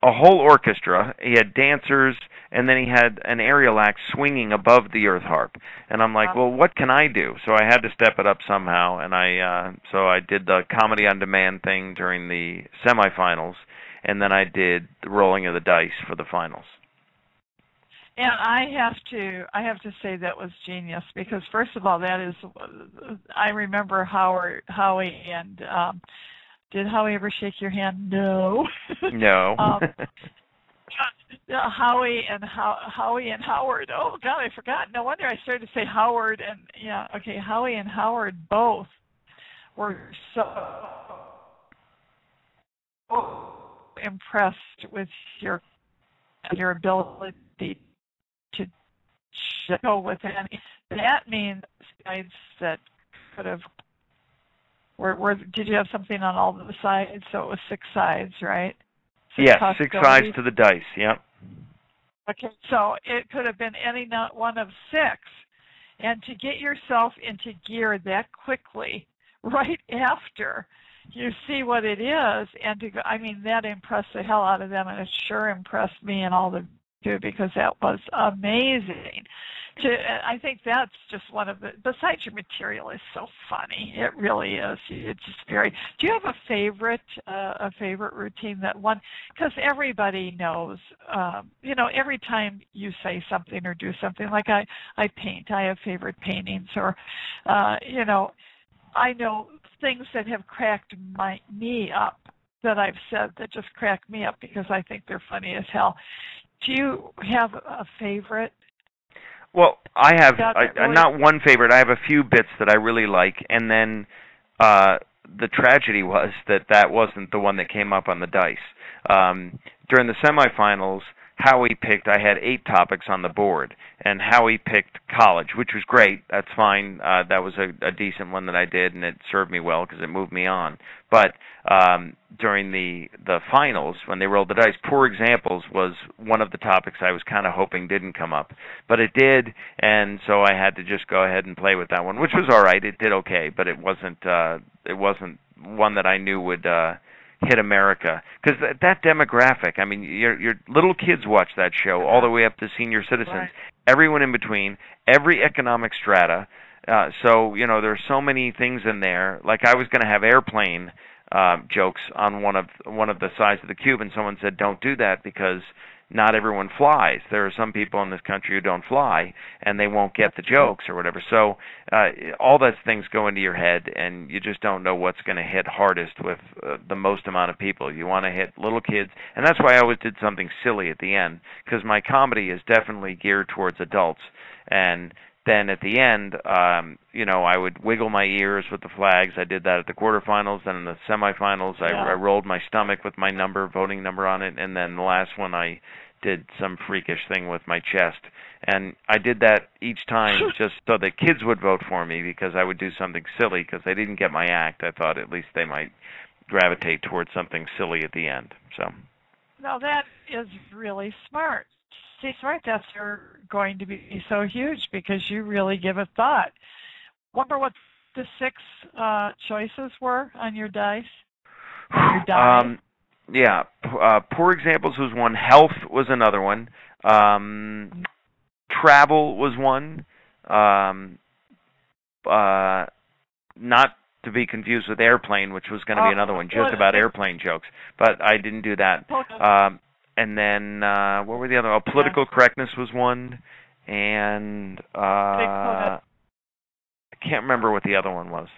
whole orchestra. He had dancers, and then he had an aerial act swinging above the earth harp. And I'm like, well, what can I do? So I had to step it up somehow, and so I did the comedy on demand thing during the semifinals, and then I did the rolling of the dice for the finals. And I have to say that was genius, because first of all, that is, I remember Howie and did Howie ever shake your hand? No. No. Howie and Howard. Oh God, I forgot. No wonder I started to say Howard and Howie and Howard both were so impressed with your ability to go with any. That means sides that could have. Did you have something on all the sides? So it was 6 sides, right? Yes, 6 sides to the dice. Yep. Okay, so it could have been any one of 6, and to get yourself into gear that quickly, right after you see what it is, and to go, that impressed the hell out of them, and it sure impressed me and all the too, because that was amazing. I think that's just one of the, besides your material is so funny. It really is. It's just very, do you have a favorite routine that one, because everybody knows, every time you say something or do something, like I paint, I have favorite paintings, or, I know things that have cracked me up that I've said that just crack me up because I think they're funny as hell. Do you have a favorite? Well, I have not one favorite. I have a few bits that I really like, and then the tragedy was that wasn't the one that came up on the dice. During the semifinals, Howie picked, I had 8 topics on the board, and Howie picked college, which was great. That's fine. That was a decent one that I did, and it served me well because it moved me on. But during the finals, when they rolled the dice, poor examples was one of the topics I was kind of hoping didn't come up. But it did, and so I had to just go ahead and play with that one, which was all right. It did okay, but it wasn't one that I knew would hit America, because that demographic, your little kids watch that show all the way up to senior citizens, everyone in between, every economic strata. So there's so many things in there. Like I was going to have airplane jokes on one of the sides of the cube, and someone said don't do that because not everyone flies. There are some people in this country who don't fly, and they won't get the jokes or whatever. So all those things go into your head, and you just don't know what's going to hit hardest with the most amount of people. You want to hit little kids, and that's why I always did something silly at the end, because my comedy is definitely geared towards adults. And then at the end, I would wiggle my ears with the flags. I did that at the quarterfinals. Then in the semifinals, I rolled my stomach with my voting number on it. And then the last one, I did some freakish thing with my chest. And I did that each time just so that kids would vote for me, because I would do something silly because they didn't get my act. I thought at least they might gravitate towards something silly at the end. So. No, that is really smart. See, smart deaths are going to be so huge because you really give it thought. Wonder what the 6 choices were on your dice? Your die? Yeah. Poor examples was one. Health was another one. Travel was one. Not to be confused with airplane, which was going to be another one, just about airplane jokes. But I didn't do that. And then what were the other? Political correctness was one, and I can't remember what the other one was.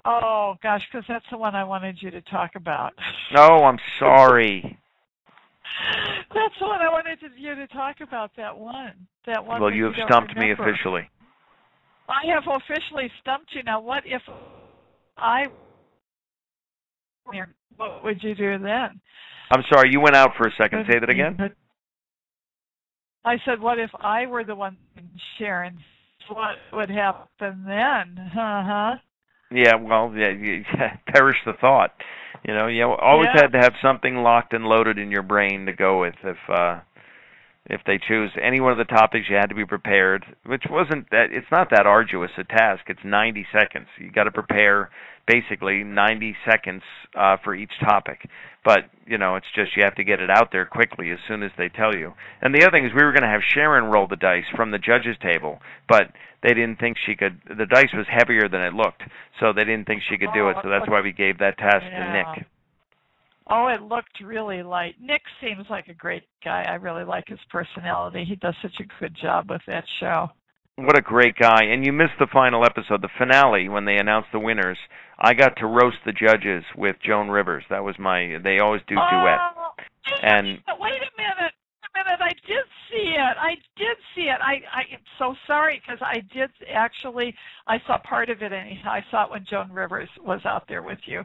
Oh gosh, because that's the one I wanted you to talk about. Oh, I'm sorry. That's the one I wanted you to talk about. That one. Well, you have stumped me officially. I have officially stumped you. Now, what if what would you do then? I'm sorry, you went out for a second. Say that again. I said, what if I were the one sharing? What would happen then? Yeah, well, you perish the thought. You always had to have something locked and loaded in your brain to go with if they choose any one of the topics. You had to be prepared, which wasn't that. It's not that arduous a task. It's 90 seconds. You got to prepare basically 90 seconds for each topic. But it's just you have to get it out there quickly as soon as they tell you. And the other thing is we were going to have Sharon roll the dice from the judges' table, but they didn't think she could. The dice was heavier than it looked, so they didn't think she could do it. So that's why we gave that task to Nick. Oh, it looked really light. Nick seems like a great guy. I really like his personality. He does such a good job with that show. What a great guy. And you missed the final episode, the finale, when they announced the winners. I got to roast the judges with Joan Rivers. That was they always do duet. And wait a minute. I did see it. I'm so sorry because I saw part of it anyhow. I saw it when Joan Rivers was out there with you.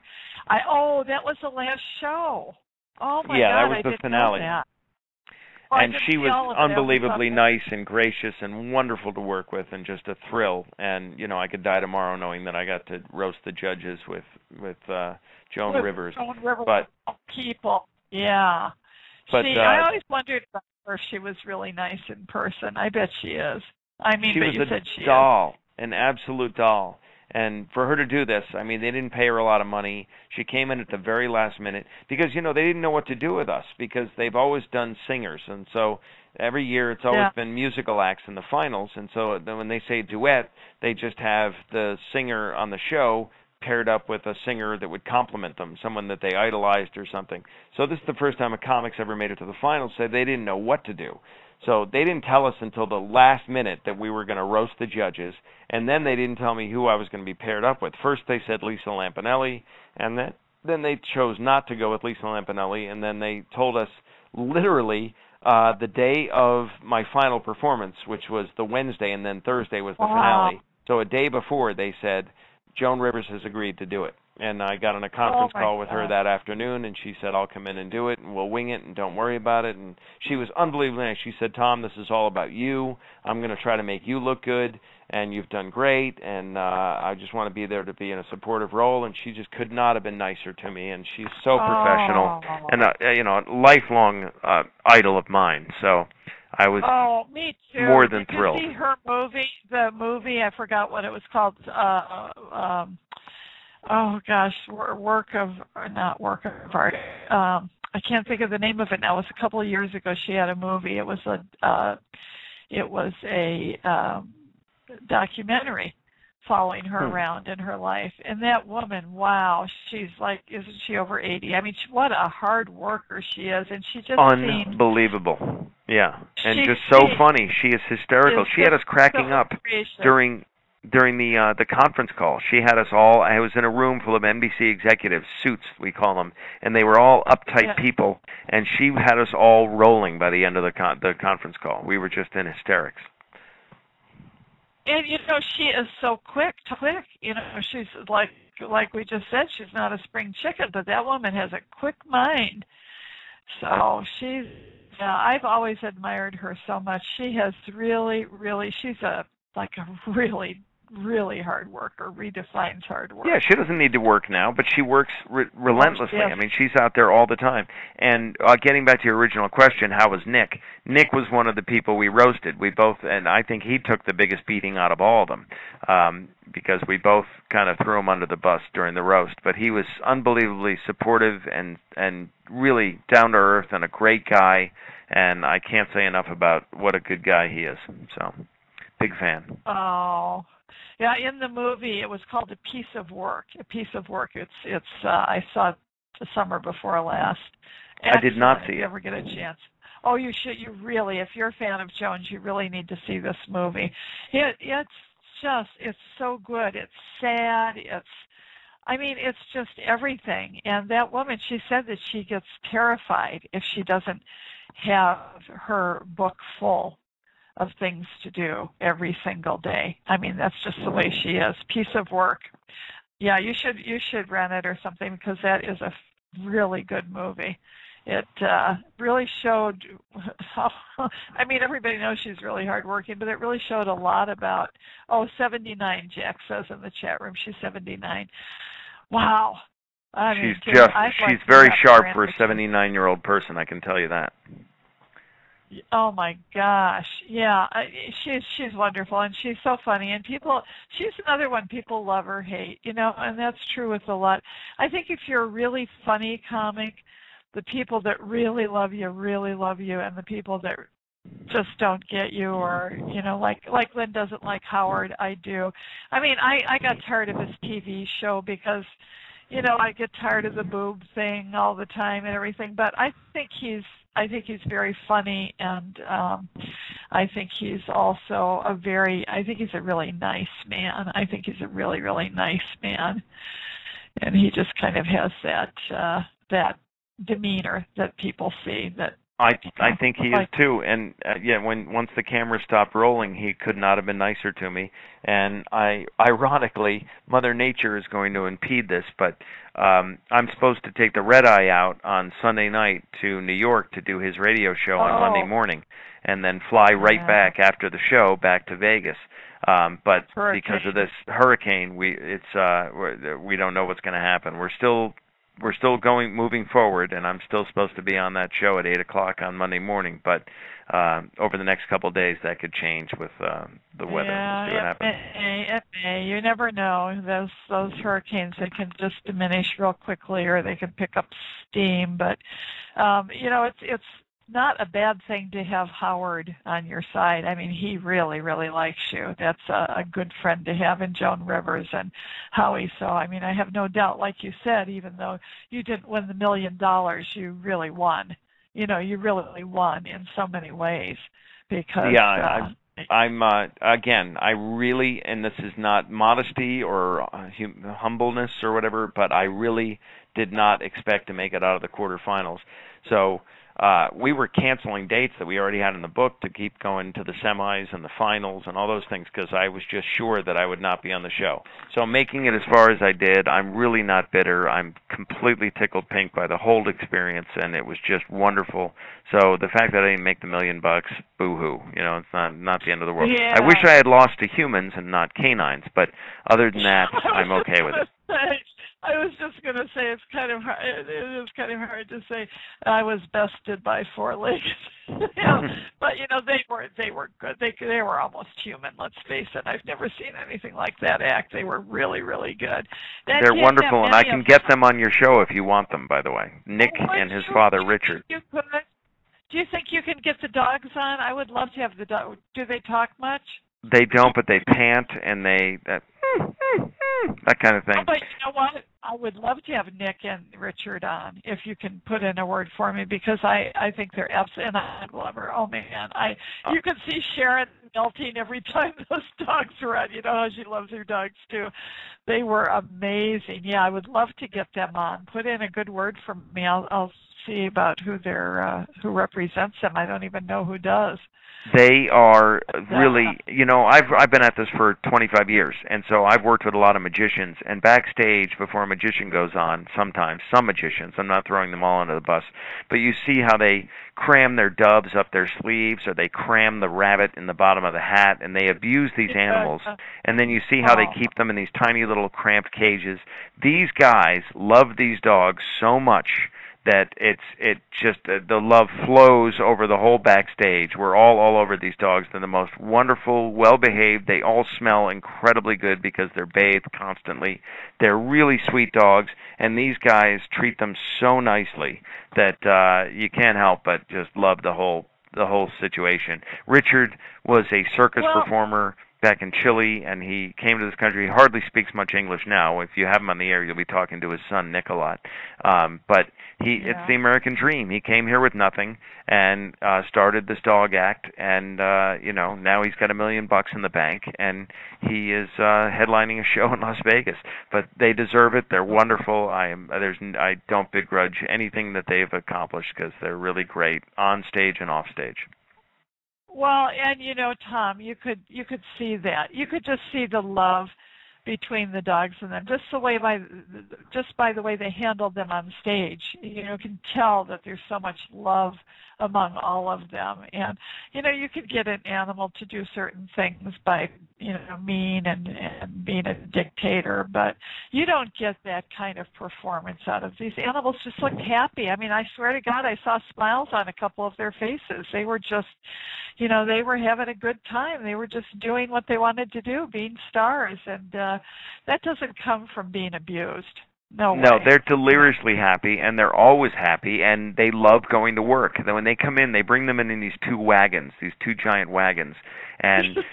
That was the last show. Oh my God. Yeah, that was the finale. And she was all of unbelievably nice and gracious and wonderful to work with, and just a thrill. And I could die tomorrow knowing that I got to roast the judges with Joan Rivers. Joan Rivers, but people, yeah. But I always wondered about her if she was really nice in person. I bet she is. I mean, but you said she is. She was a doll, an absolute doll. And for her to do this, I mean, they didn't pay her a lot of money. She came in at the very last minute because, they didn't know what to do with us because they've always done singers. And so every year it's always been musical acts in the finals. And so when they say duet, they just have the singer on the show paired up with a singer that would compliment them, someone that they idolized or something. So this is the first time a comic's ever made it to the finals, so they didn't know what to do. So they didn't tell us until the last minute that we were going to roast the judges, and then they didn't tell me who I was going to be paired up with. First they said Lisa Lampanelli, and then they chose not to go with Lisa Lampanelli, and then they told us literally the day of my final performance, which was the Wednesday, and then Thursday was the finale. So a day before they said, Joan Rivers has agreed to do it. And I got on a conference call with her that afternoon, and she said, I'll come in and do it, and we'll wing it, and don't worry about it. And she was unbelievably nice. She said, Tom, this is all about you. I'm going to try to make you look good, and you've done great, and I just want to be there to be in a supportive role. And she just could not have been nicer to me, and she's so professional and a lifelong idol of mine. So I was me too. More than thrilled. Did you see her movie? The movie, I forgot what it was called. Work of art. I can't think of the name of it now. It was a couple of years ago. She had a movie. It was a documentary following her around in her life. And that woman, wow, she's like, isn't she over 80? I mean, what a hard worker she is, and she just unbelievable. Yeah, and just so funny. She is hysterical. She had us cracking up during the conference call. She had us all. I was in a room full of NBC executives, suits we call them, and they were all uptight people. And she had us all rolling by the end of the conference call. We were just in hysterics. And she is so quick. She's like we just said, she's not a spring chicken, but that woman has a quick mind. So I've always admired her so much. She has really, she's a really hard worker, redefines hard work. Yeah, she doesn't need to work now, but she works relentlessly. Yes. I mean, she's out there all the time. And getting back to your original question, how was Nick? Nick was one of the people we roasted. We both, and I think he took the biggest beating out of all of them, because we both kind of threw him under the bus during the roast. But he was unbelievably supportive and really down to earth and a great guy. And I can't say enough about what a good guy he is. So, big fan. Oh. Yeah, in the movie, it was called A Piece of Work. A Piece of Work. It's I saw it the summer before last. I did not see it. If you ever get a chance. Oh, you should. You really, if you're a fan of Jones, you really need to see this movie. It's so good. It's sad. It's just everything. And that woman, she said that she gets terrified if she doesn't have her book full of things to do every single day. I mean, that's just the way she is. Piece of Work. Yeah, you should rent it or something, because that is a really good movie. It really showed how, everybody knows she's really hardworking, but it really showed a lot about, 79, Jack says in the chat room. She's 79. Wow. She's very sharp for a 79-year-old person, I can tell you that. Oh my gosh, yeah, she's wonderful, and she's so funny, and she's another one people love or hate, and that's true with a lot. I think if you're a really funny comic, the people that really love you, and the people that just don't get you, or like Lynn doesn't like Howard, I do. I mean, I got tired of his TV show because I get tired of the boob thing all the time and everything, but I think he's very funny, and I think he's also he's a really nice man. I think he's a really, really nice man. And he just kind of has that demeanor that people see that I think he is too, and once the camera stopped rolling, he could not have been nicer to me. And ironically, Mother Nature is going to impede this, but I'm supposed to take the red eye out on Sunday night to New York to do his radio show on Monday morning, and then fly right back after the show back to Vegas. But because of this hurricane, we don't know what's going to happen. We're still moving forward, and I'm still supposed to be on that show at 8 o'clock on Monday morning, but over the next couple of days that could change with the weather. We'll see what happens. You never know. Those hurricanes, they can just diminish real quickly, or they can pick up steam, but it's not a bad thing to have Howard on your side. I mean, he really, really likes you. That's a good friend to have in Joan Rivers and Howie. So, I mean, I have no doubt, like you said, even though you didn't win the $1 million, you really won. You really won in so many ways. Because I'm again, I really, and this is not modesty or humbleness or whatever, but I really did not expect to make it out of the quarterfinals. So we were canceling dates that we already had in the book to keep going to the semis and the finals and all those things, because I was just sure that I would not be on the show. So making it as far as I did, I'm really not bitter. I'm completely tickled pink by the whole experience, and it was just wonderful. So the fact that I didn't make the $1 million, boo-hoo. It's not the end of the world. Yeah. I wish I had lost to humans and not canines, but other than that, I'm okay with it. I was just going to say it's kind of hard. It is kind of hard to say I was bested by four-legged. But they were good. They were almost human. Let's face it. I've never seen anything like that act. They were really, really good. They're wonderful, and I can get them on your show if you want them. By the way, Nick and his father Richard. Do you think you can get the dogs on? I would love to have the dog. Do they talk much? They don't, but they pant and they that kind of thing. Oh, but you know what? I would love to have Nick and Richard on if you can put in a word for me, because I think they're absolutely, and I love her. Oh man, you could see Sharon melting every time those dogs were on. You know how she loves her dogs too. They were amazing. Yeah, I would love to get them on. Put in a good word for me. I'll see about who represents them. I don't even know who does. They are really, I've been at this for 25 years, and so I've worked with a lot of magicians. And backstage, before a magician goes on, sometimes, some magicians, I'm not throwing them all under the bus, but you see how they cram their doves up their sleeves, or they cram the rabbit in the bottom of the hat, and they abuse these animals. And then you see how they keep them in these tiny little cramped cages. These guys love these dogs so much that it just the love flows over the whole backstage. We're all over these dogs. They're the most wonderful, well-behaved. They all smell incredibly good because they're bathed constantly. They're really sweet dogs, and these guys treat them so nicely that you can't help but just love the whole situation. Richard was a circus performer back in Chile, and he came to this country. He hardly speaks much English now. If you have him on the air, you'll be talking to his son, Nick, a lot. But it's the American dream. He came here with nothing and started this dog act, and now he's got $1 million in the bank, and he is headlining a show in Las Vegas. But they deserve it. They're wonderful. I don't begrudge anything that they've accomplished, because they're really great on stage and off stage. Well, and Tom, you could see that. You could just see the love between the dogs and them, just by the way they handled them on stage. You can tell that there's so much love among all of them. And you could get an animal to do certain things by mean and being a dictator, but you don't get that kind of performance out of these animals. Just looked happy. I mean, I swear to God, I saw smiles on a couple of their faces. They were just they were having a good time. They were just doing what they wanted to do, being stars, and that doesn't come from being abused. No, they're deliriously happy, and they're always happy, and they love going to work. When they come in, they bring them in these two giant wagons, and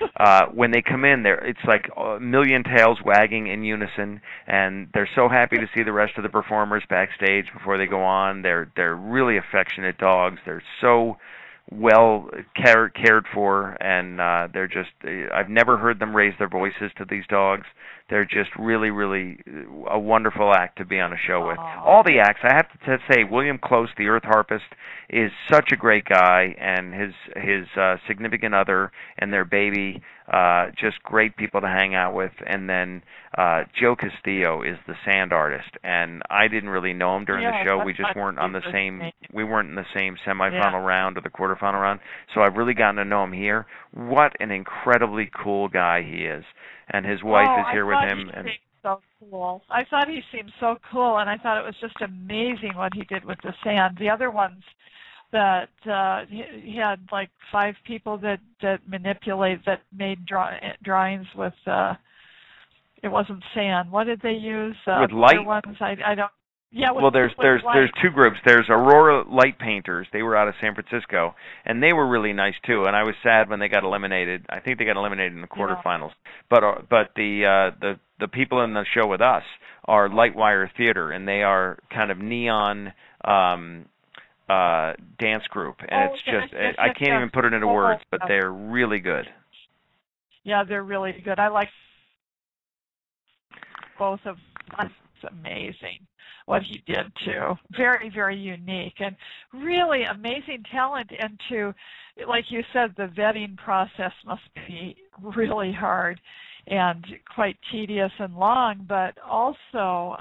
when they come in, it's like a million tails wagging in unison, and they're so happy to see the rest of the performers backstage before they go on. They're really affectionate dogs. They're so well cared for, and they're just, I've never heard them raise their voices to these dogs. They're just really, really a wonderful act to be on a show with. All the acts, I have to say, William Close, the Earth Harpist, is such a great guy, and his significant other and their baby, just great people to hang out with. And then Joe Castillo is the sand artist, and I didn't really know him during the show. We just weren't on the same. We weren't in the same semifinal round or the quarterfinal round, so I've really gotten to know him here. What an incredibly cool guy he is, and his wife is here with him. And so cool. I thought he seemed so cool, and I thought it was just amazing what he did with the sand. The other ones that he had like 5 people that made drawings with it wasn't sand. What did they use? With light. Ones, I don't. Yeah. Well, there's 2 groups. There's Aurora Light Painters. They were out of San Francisco, and they were really nice too. And I was sad when they got eliminated. I think they got eliminated in the quarterfinals. Yeah. But the people in the show with us are Lightwire Theater, and they are kind of neon dance group, and it's just I can't even put it into words, but they're really good. Yeah, they're really good. I like both of them. It's amazing what he did too. Very, very unique and really amazing talent. And like you said, the vetting process must be really hard and quite tedious and long, but also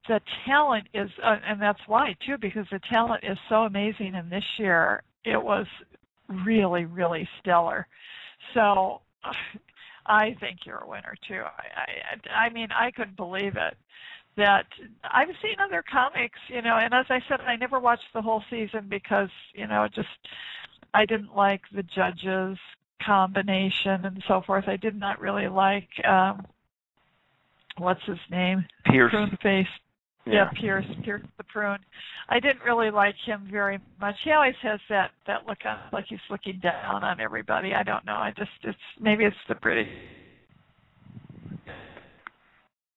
the talent is, and that's why too, because the talent is so amazing. And this year it was really, really stellar. So I think you're a winner too. I mean, I couldn't believe it. That I've seen other comics, and as I said, I never watched the whole season because, I didn't like the judges' combination and so forth. I did not really like, what's his name? Pierce. Prune face. Yeah, Pierce the Prune. I didn't really like him very much. He always has that look on, like he's looking down on everybody. I don't know. Maybe it's the British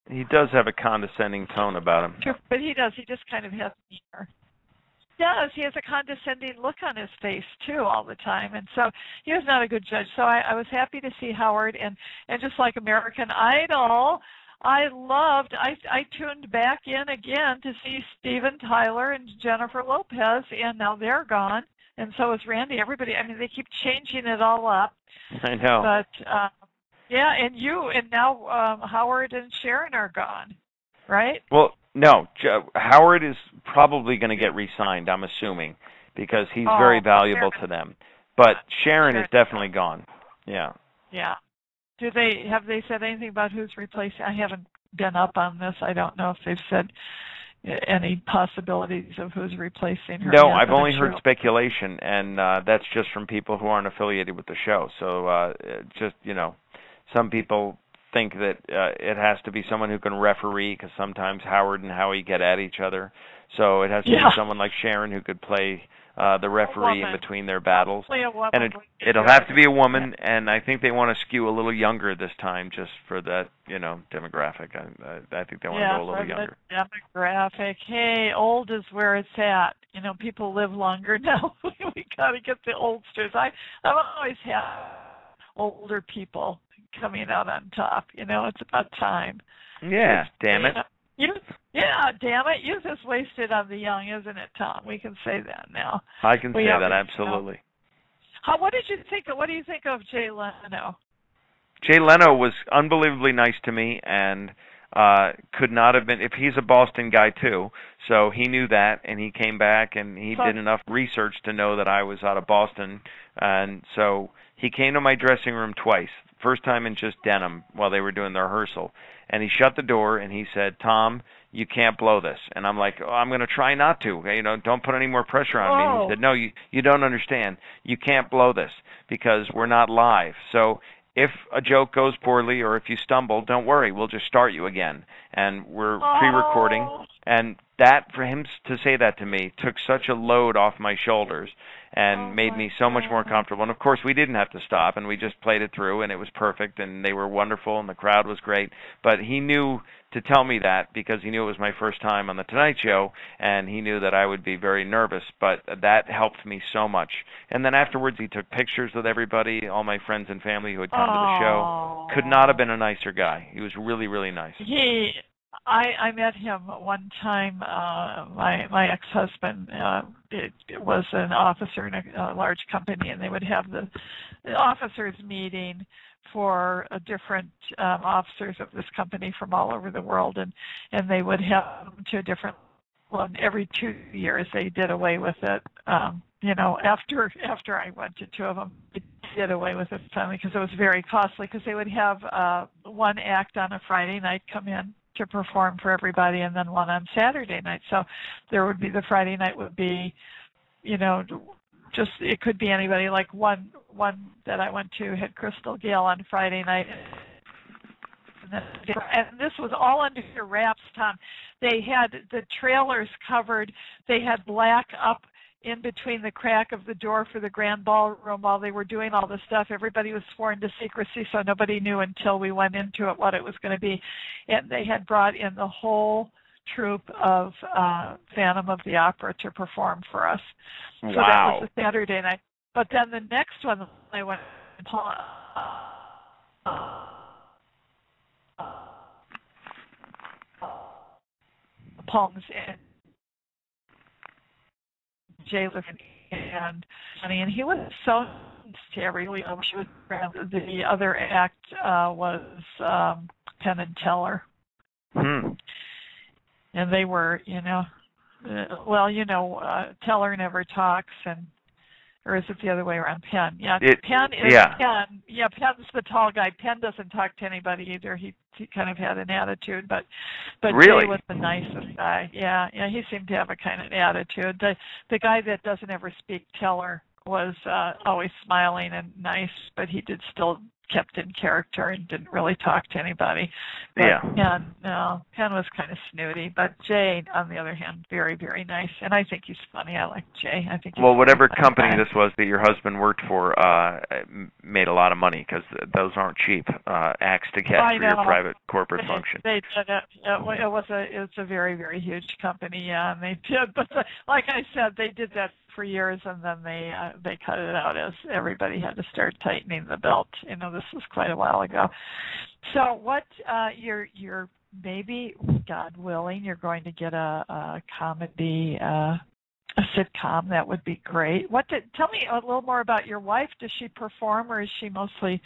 He does have a condescending tone about him. True, but he does. He just kind of has demeanor. Does. He has a condescending look on his face too all the time, and so he was not a good judge. So I was happy to see Howard, and just like American Idol, I tuned back in again to see Steven Tyler and Jennifer Lopez, and now they're gone, and so is Randy. Everybody, I mean, they keep changing it all up. I know. But yeah, and now Howard and Sharon are gone, right? Well, no, Howard is probably going to get re-signed, I'm assuming, because he's very valuable to them. But Sharon is definitely gone. Yeah. Yeah. Have they said anything about who's replacing? I haven't been up on this. I don't know if they've said any possibilities of who's replacing her. No, yet, I've only heard sure. speculation, and that's just from people who aren't affiliated with the show. So just, some people think that it has to be someone who can referee, because sometimes Howard and Howie get at each other. So it has to be someone like Sharon who could play the referee in between their battles. And it'll have to be a woman, and I think they want to skew a little younger this time just for that, demographic. I think they want to go a little younger. Demographic. Hey, old is where it's at. People live longer now. We got to get the oldsters. I've always had older people coming out on top. It's about time. Yeah, damn it. Damn it. Youth is wasted on the young, isn't it, Tom? We can say that now. I can say that, absolutely. What do you think of Jay Leno? Jay Leno was unbelievably nice to me, and could not have been, if he's a Boston guy too, so he knew that, and he came back and he did enough research to know that I was out of Boston, and so he came to my dressing room twice. First time in just denim while they were doing the rehearsal, and he shut the door and he said, "Tom, you can't blow this." And I'm like, I'm going to try not to. Don't put any more pressure on me. And he said, "No, you don't understand. You can't blow this because we're not live. So if a joke goes poorly or if you stumble, don't worry. We'll just start you again." And we're pre-recording. And that, for him to say that to me, took such a load off my shoulders and made me so much more comfortable. And, of course, we didn't have to stop, and we just played it through, and it was perfect, and they were wonderful, and the crowd was great. But he knew to tell me that because he knew it was my first time on The Tonight Show, and he knew that I would be very nervous. But that helped me so much. And then afterwards, he took pictures with everybody, all my friends and family who had come to the show. Could not have been a nicer guy. He was really, really nice. I met him one time. My ex-husband was an officer in a large company, and they would have the officers meeting for different officers of this company from all over the world, and they would have them to a different one every 2 years. They did away with it. After I went to two of them, they did away with it finally because it was very costly. Because they would have one act on a Friday night come in to perform for everybody, and then one on Saturday night. So there would be the Friday night would be, just it could be anybody. Like one that I went to had Crystal Gale on Friday night, and this was all under wraps, Tom. They had the trailers covered. They had black up in between the crack of the door for the grand ballroom while they were doing all this stuff. Everybody was sworn to secrecy, so nobody knew until we went into it what it was going to be. And they had brought in the whole troupe of Phantom of the Opera to perform for us. Wow. So that was a Saturday night. But then the next one, I went Palms in Jay and he was so scary. The other act was Penn and Teller. And they were, Teller never talks, or is it the other way around? Penn. Yeah, Penn is Penn. Yeah, Penn's the tall guy. Penn doesn't talk to anybody either. He kind of had an attitude, but really? Jay was the nicest guy. Yeah, he seemed to have a kind of attitude. The guy that doesn't ever speak, Teller, was always smiling and nice, but he did still kept in character and didn't really talk to anybody. But Yeah. Penn was kind of snooty. But Jay, on the other hand, very, very nice. And I think he's funny. I like Jay. I think he's Well, whatever a funny company guy. this was that your husband worked for made a lot of money, because those aren't cheap acts to get I for your know. private corporate function. They did it. It was a very, very huge company, yeah, and they did. But like I said, they did that for years, and then they cut it out as everybody had to start tightening the belt. This was quite a while ago. So what you're maybe, God willing, you're going to get a comedy. A sitcom, that would be great. Tell me a little more about your wife. Does she perform, or is she mostly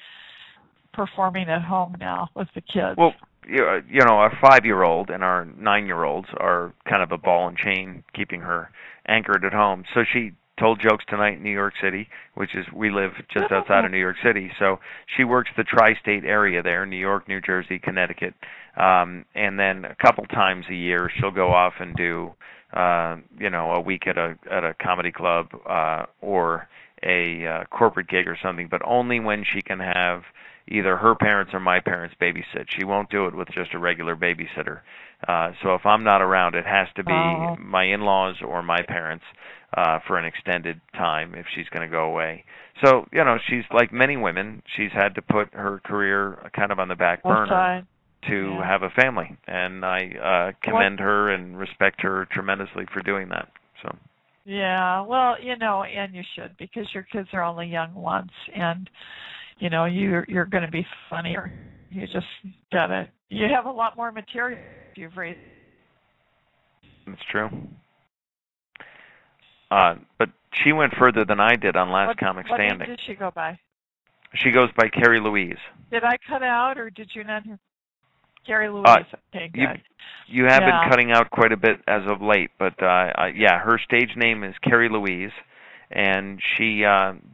performing at home now with the kids? Well, our 5-year-old and our 9-year-olds are kind of a ball and chain, keeping her anchored at home. So she told jokes tonight in New York City, which is, we live just outside of New York City. So she works the tri-state area there, New York, New Jersey, Connecticut. And then a couple times a year she'll go off and do a week at a comedy club or a corporate gig or something, but only when she can have either her parents or my parents babysit. She won't do it with just a regular babysitter. So if I'm not around, it has to be my in-laws or my parents for an extended time if she's going to go away. So, she's like many women. She's had to put her career kind of on the back burner to have a family, and I commend her and respect her tremendously for doing that. So. Yeah, well, and you should, because your kids are only young once, and you're going to be funnier. You just you have a lot more material you've raised. That's true. But she went further than I did on Last Comic Standing. What name did she go by? She goes by Carrie Louise. Did I cut out, or did you not hear? Carrie Louise. Okay, good. You have been cutting out quite a bit as of late, but her stage name is Carrie Louise, and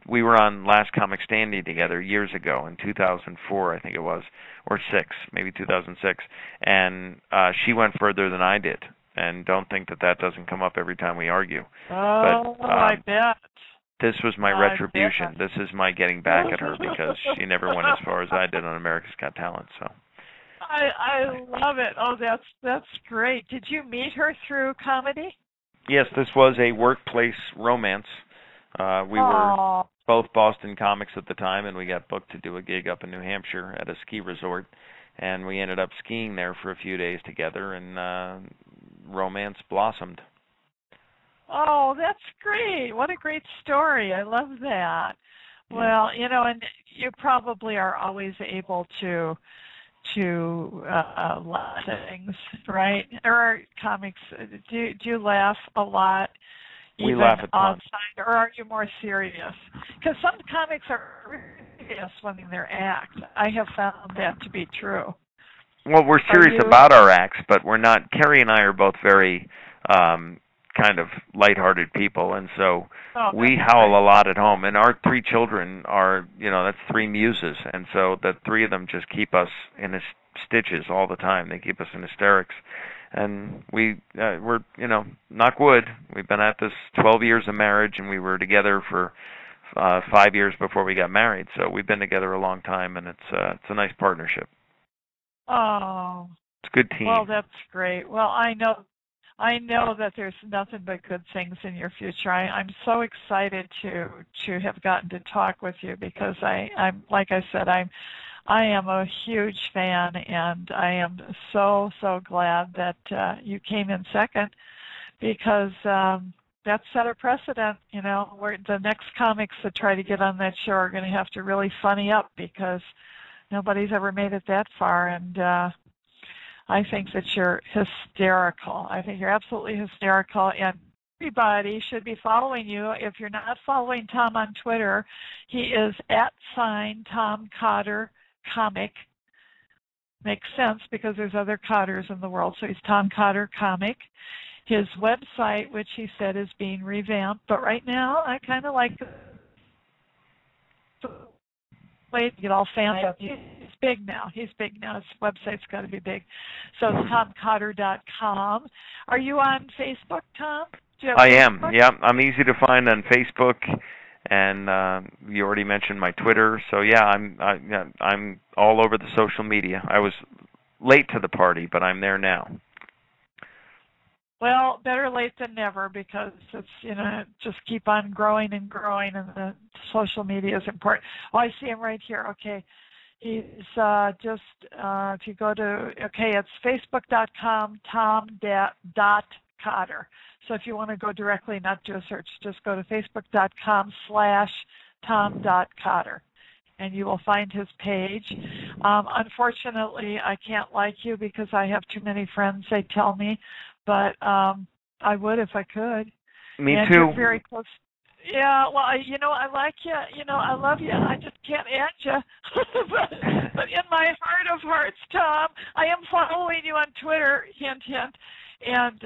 we were on Last Comic Standing together years ago in 2004, I think it was, or 6, maybe 2006, and she went further than I did. And don't think that doesn't come up every time we argue. Oh, but, I bet. This was my retribution. This is my getting back at her, because she never went as far as I did on America's Got Talent. So. I love it. Oh, that's great. Did you meet her through comedy? Yes, this was a workplace romance. We were both Boston comics at the time, and we got booked to do a gig up in New Hampshire at a ski resort, and we ended up skiing there for a few days together, and romance blossomed. Oh, that's great. What a great story. I love that. Well, and you probably are always able to laugh at things, right? Or comics, do you laugh a lot? We laugh a ton. Outside, or are you more serious? Because some comics are serious when in their act. I have found that to be true. Well, we're serious about our acts, but we're not. Carrie and I are both very kind of lighthearted people, and so we howl a lot at home. And our 3 children are, that's 3 muses, and so the 3 of them just keep us in stitches all the time. They keep us in hysterics, and we're, knock wood, we've been at this 12 years of marriage, and we were together for 5 years before we got married. So we've been together a long time, and it's a nice partnership. Oh, it's a good team. Well, that's great. Well, I know that there's nothing but good things in your future. I'm so excited to have gotten to talk with you, because I'm like I said, I am a huge fan, and I am so glad that you came in second, because that set a precedent. Where the next comics that try to get on that show are going to have to really funny up, because nobody's ever made it that far, and I think that you're hysterical. I think you're absolutely hysterical, and everybody should be following you. If you're not following Tom on Twitter, he is @Tom Cotter Comic. Makes sense, because there's other Cotters in the world, so he's Tom Cotter Comic. His website, which he said is being revamped, but right now I kind of like to get all fancy. He's big now. His website's got to be big. So it's TomCotter.com. Are you on Facebook, Tom? I am. Yeah, I'm easy to find on Facebook and you already mentioned my Twitter. So yeah, I'm all over the social media. I was late to the party, but I'm there now. Well, better late than never, because it's, just keep on growing and growing, and the social media is important. Oh, I see him right here. Okay. He's if you go to, it's facebook.com, tom.cotter. So if you want to go directly, not do a search, just go to facebook.com/tom.cotter. And you will find his page. Unfortunately, I can't like you because I have too many friends, they tell me, but I would if I could. Me and too. You're very close. Yeah, well, I like you. I love you. I just can't add you. but in my heart of hearts, Tom, I am following you on Twitter, hint, hint. And,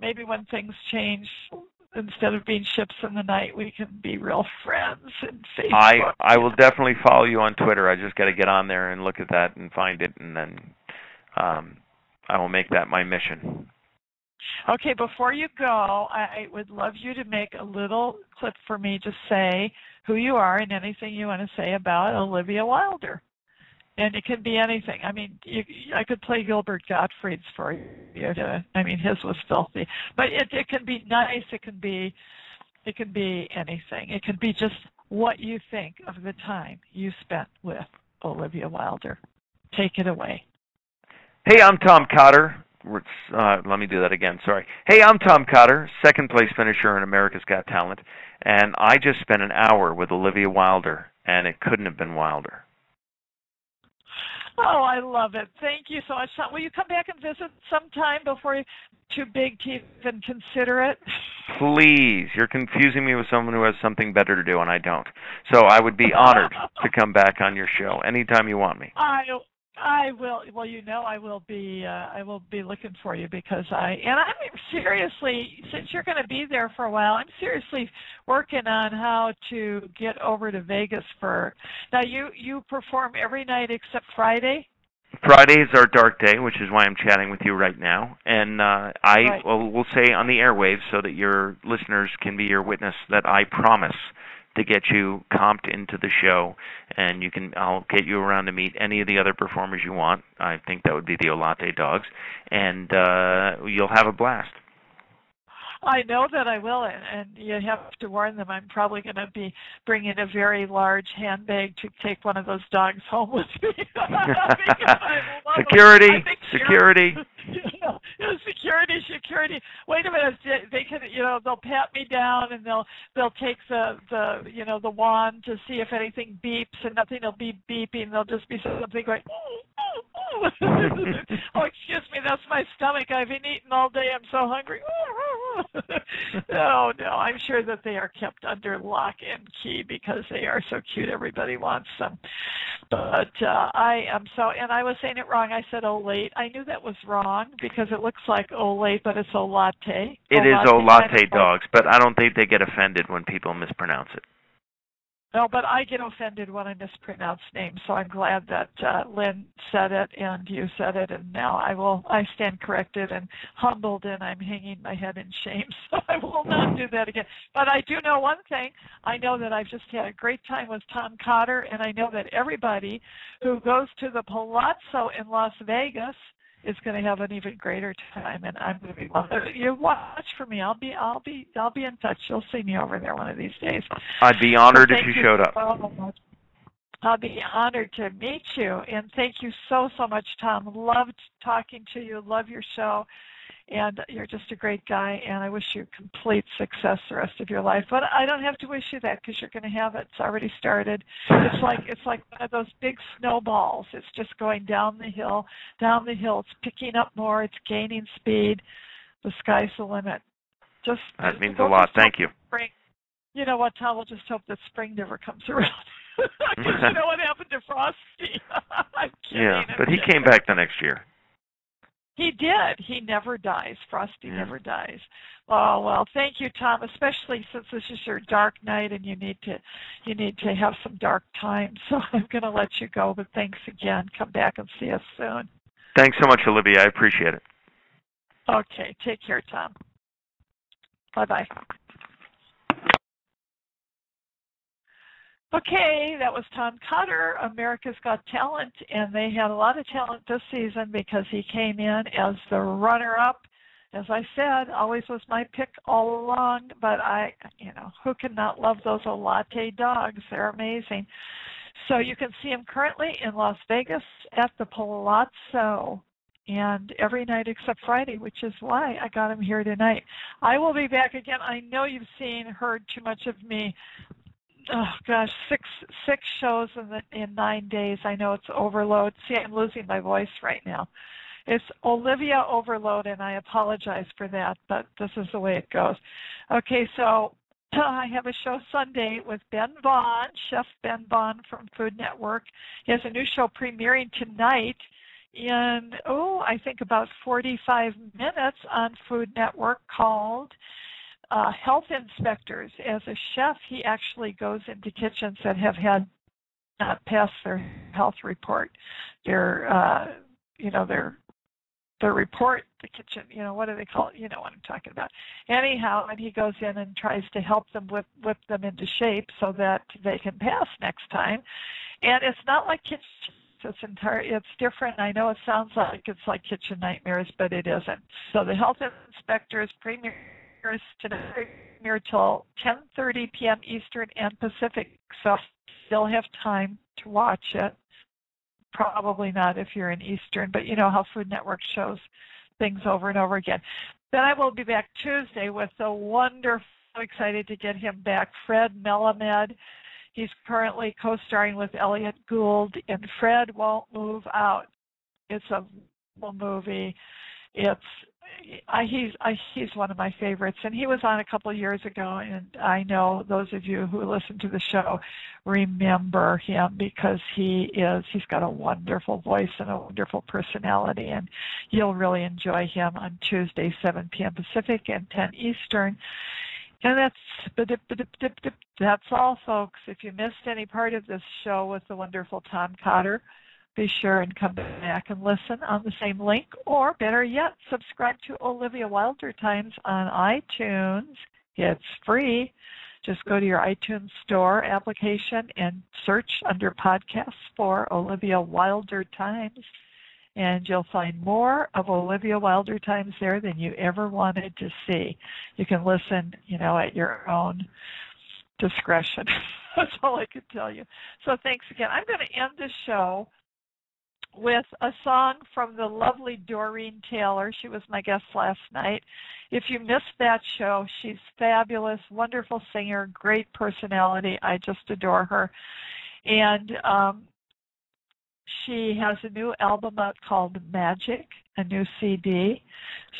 maybe when things change, instead of being ships in the night, we can be real friends in Facebook. I will definitely follow you on Twitter. I just got to get on there and look at that and find it, and then I will make that my mission. Okay, before you go, I would love you to make a little clip for me to say who you are and anything you want to say about Olivia Wilder. And it can be anything. I mean, I could play Gilbert Gottfried's for you. I mean, his was filthy. But it can be nice. It can be anything. It can be just what you think of the time you spent with Olivia Wilder. Take it away. Hey, I'm Tom Cotter. Let me do that again. Sorry. Hey, I'm Tom Cotter, second place finisher in America's Got Talent, and I just spent an hour with Olivia Wilder, and it couldn't have been wilder. Oh, I love it. Thank you so much, Tom. Will you come back and visit sometime before you're too big to even consider it? Please. You're confusing me with someone who has something better to do, and I don't. So I would be honored to come back on your show anytime you want me. I will. Well, I will be looking for you, because I'm seriously, since you're going to be there for a while, I'm seriously working on how to get over to Vegas now. You perform every night except Friday. Friday is our dark day, which is why I'm chatting with you right now. And will say on the airwaves, so that your listeners can be your witness, that I promise to get you comped into the show, and I'll get you around to meet any of the other performers you want. I think that would be the Olate Dogs, and you'll have a blast. I know that I will, and you have to warn them. I'm probably going to be bringing a very large handbag to take one of those dogs home with me. Security. Security. Wait a minute. They can, they'll pat me down, and they'll take the wand to see if anything beeps, and nothing will be beeping. There'll just be something going. Oh, excuse me, that's my stomach. I've been eating all day. I'm so hungry. No, I'm sure that they are kept under lock and key because they are so cute. Everybody wants them. But I am so, and I was saying it wrong. I said Olate. I knew that was wrong because it looks like Olate, but it's Olate. It is Olate Dogs, but I don't think they get offended when people mispronounce it. No, but I get offended when I mispronounce names, so I'm glad that Lynn said it and you said it, and now I stand corrected and humbled, and I'm hanging my head in shame, so I will not do that again. But I do know one thing. I know that I've just had a great time with Tom Cotter, and I know that everybody who goes to the Palazzo in Las Vegas is going to have an even greater time, and I'm going to be. You watch for me. I'll be in touch. You'll see me over there one of these days. I'd be honored if you showed up. I'll be honored to meet you, and thank you so much, Tom. Loved talking to you. Love your show, and you're just a great guy. And I wish you complete success the rest of your life. But I don't have to wish you that because you're going to have it. It's already started. It's like one of those big snowballs. It's just going down the hill. It's picking up more. It's gaining speed. The sky's the limit. That means a lot. Thank you. Spring. You know what, Tom? We'll just hope that spring never comes around. Because you know what happened to Frosty? I'm kidding. Yeah, but he came back the next year. He did. He never dies. Frosty never dies. Oh, well, thank you, Tom, especially since this is your dark night and you need to have some dark time. So I'm going to let you go, but thanks again. Come back and see us soon. Thanks so much, Olivia. I appreciate it. Okay. Take care, Tom. Bye-bye. Okay, that was Tom Cotter, America's Got Talent, and they had a lot of talent this season because he came in as the runner-up. As I said, always was my pick all along, but who can not love those Olate dogs? They're amazing. So you can see him currently in Las Vegas at the Palazzo, and every night except Friday, which is why I got him here tonight. I will be back again. I know you've heard too much of me. Oh gosh, six shows in 9 days. I know it's overload. See, I'm losing my voice right now. It's Olivia overload, and I apologize for that, but this is the way it goes. Okay, so I have a show Sunday with Ben Vaughn, Chef Ben Vaughn from Food Network. He has a new show premiering tonight in, I think about 45 minutes on Food Network called Health Inspectors. As a chef, he actually goes into kitchens that have had not passed their health report. Their report, the kitchen, what do they call it? You know what I'm talking about. Anyhow, and he goes in and tries to help them whip them into shape so that they can pass next time. And it's not like kitchen. It's different. I know it sounds like it's like Kitchen Nightmares, but it isn't. So the Health Inspectors premieres tonight till 10:30 p.m. Eastern and Pacific. So you'll have time to watch it. Probably not if you're in Eastern, but you know how Food Network shows things over and over again. Then I will be back Tuesday with the wonderful, excited to get him back, Fred Melamed. He's currently co-starring with Elliot Gould in Fred Won't Move Out. It's a wonderful movie. He's one of my favorites, and he was on a couple of years ago, and I know those of you who listen to the show remember him because he's got a wonderful voice and a wonderful personality, and you'll really enjoy him on Tuesday, 7 p.m. Pacific and 10 Eastern. And that's all, folks. If you missed any part of this show with the wonderful Tom Cotter, be sure and come back and listen on the same link, or better yet, subscribe to Olivia Wilder Times on iTunes. It's free. Just go to your iTunes store application and search under podcasts for Olivia Wilder Times, and you'll find more of Olivia Wilder Times there than you ever wanted to see. You can listen, at your own discretion. That's all I could tell you. So thanks again. I'm going to end the show with a song from the lovely Doreen Taylor. She was my guest last night. If you missed that show, she's fabulous, wonderful singer, great personality. I just adore her. And she has a new album out called Magic, a new CD.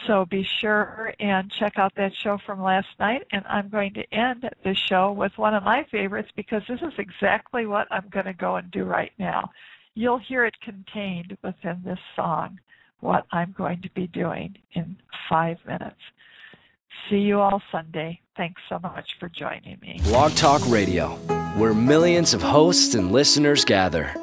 So be sure and check out that show from last night. And I'm going to end the show with one of my favorites because this is exactly what I'm going to go and do right now. You'll hear it contained within this song, what I'm going to be doing in 5 minutes. See you all Sunday. Thanks so much for joining me. Blog Talk Radio, where millions of hosts and listeners gather.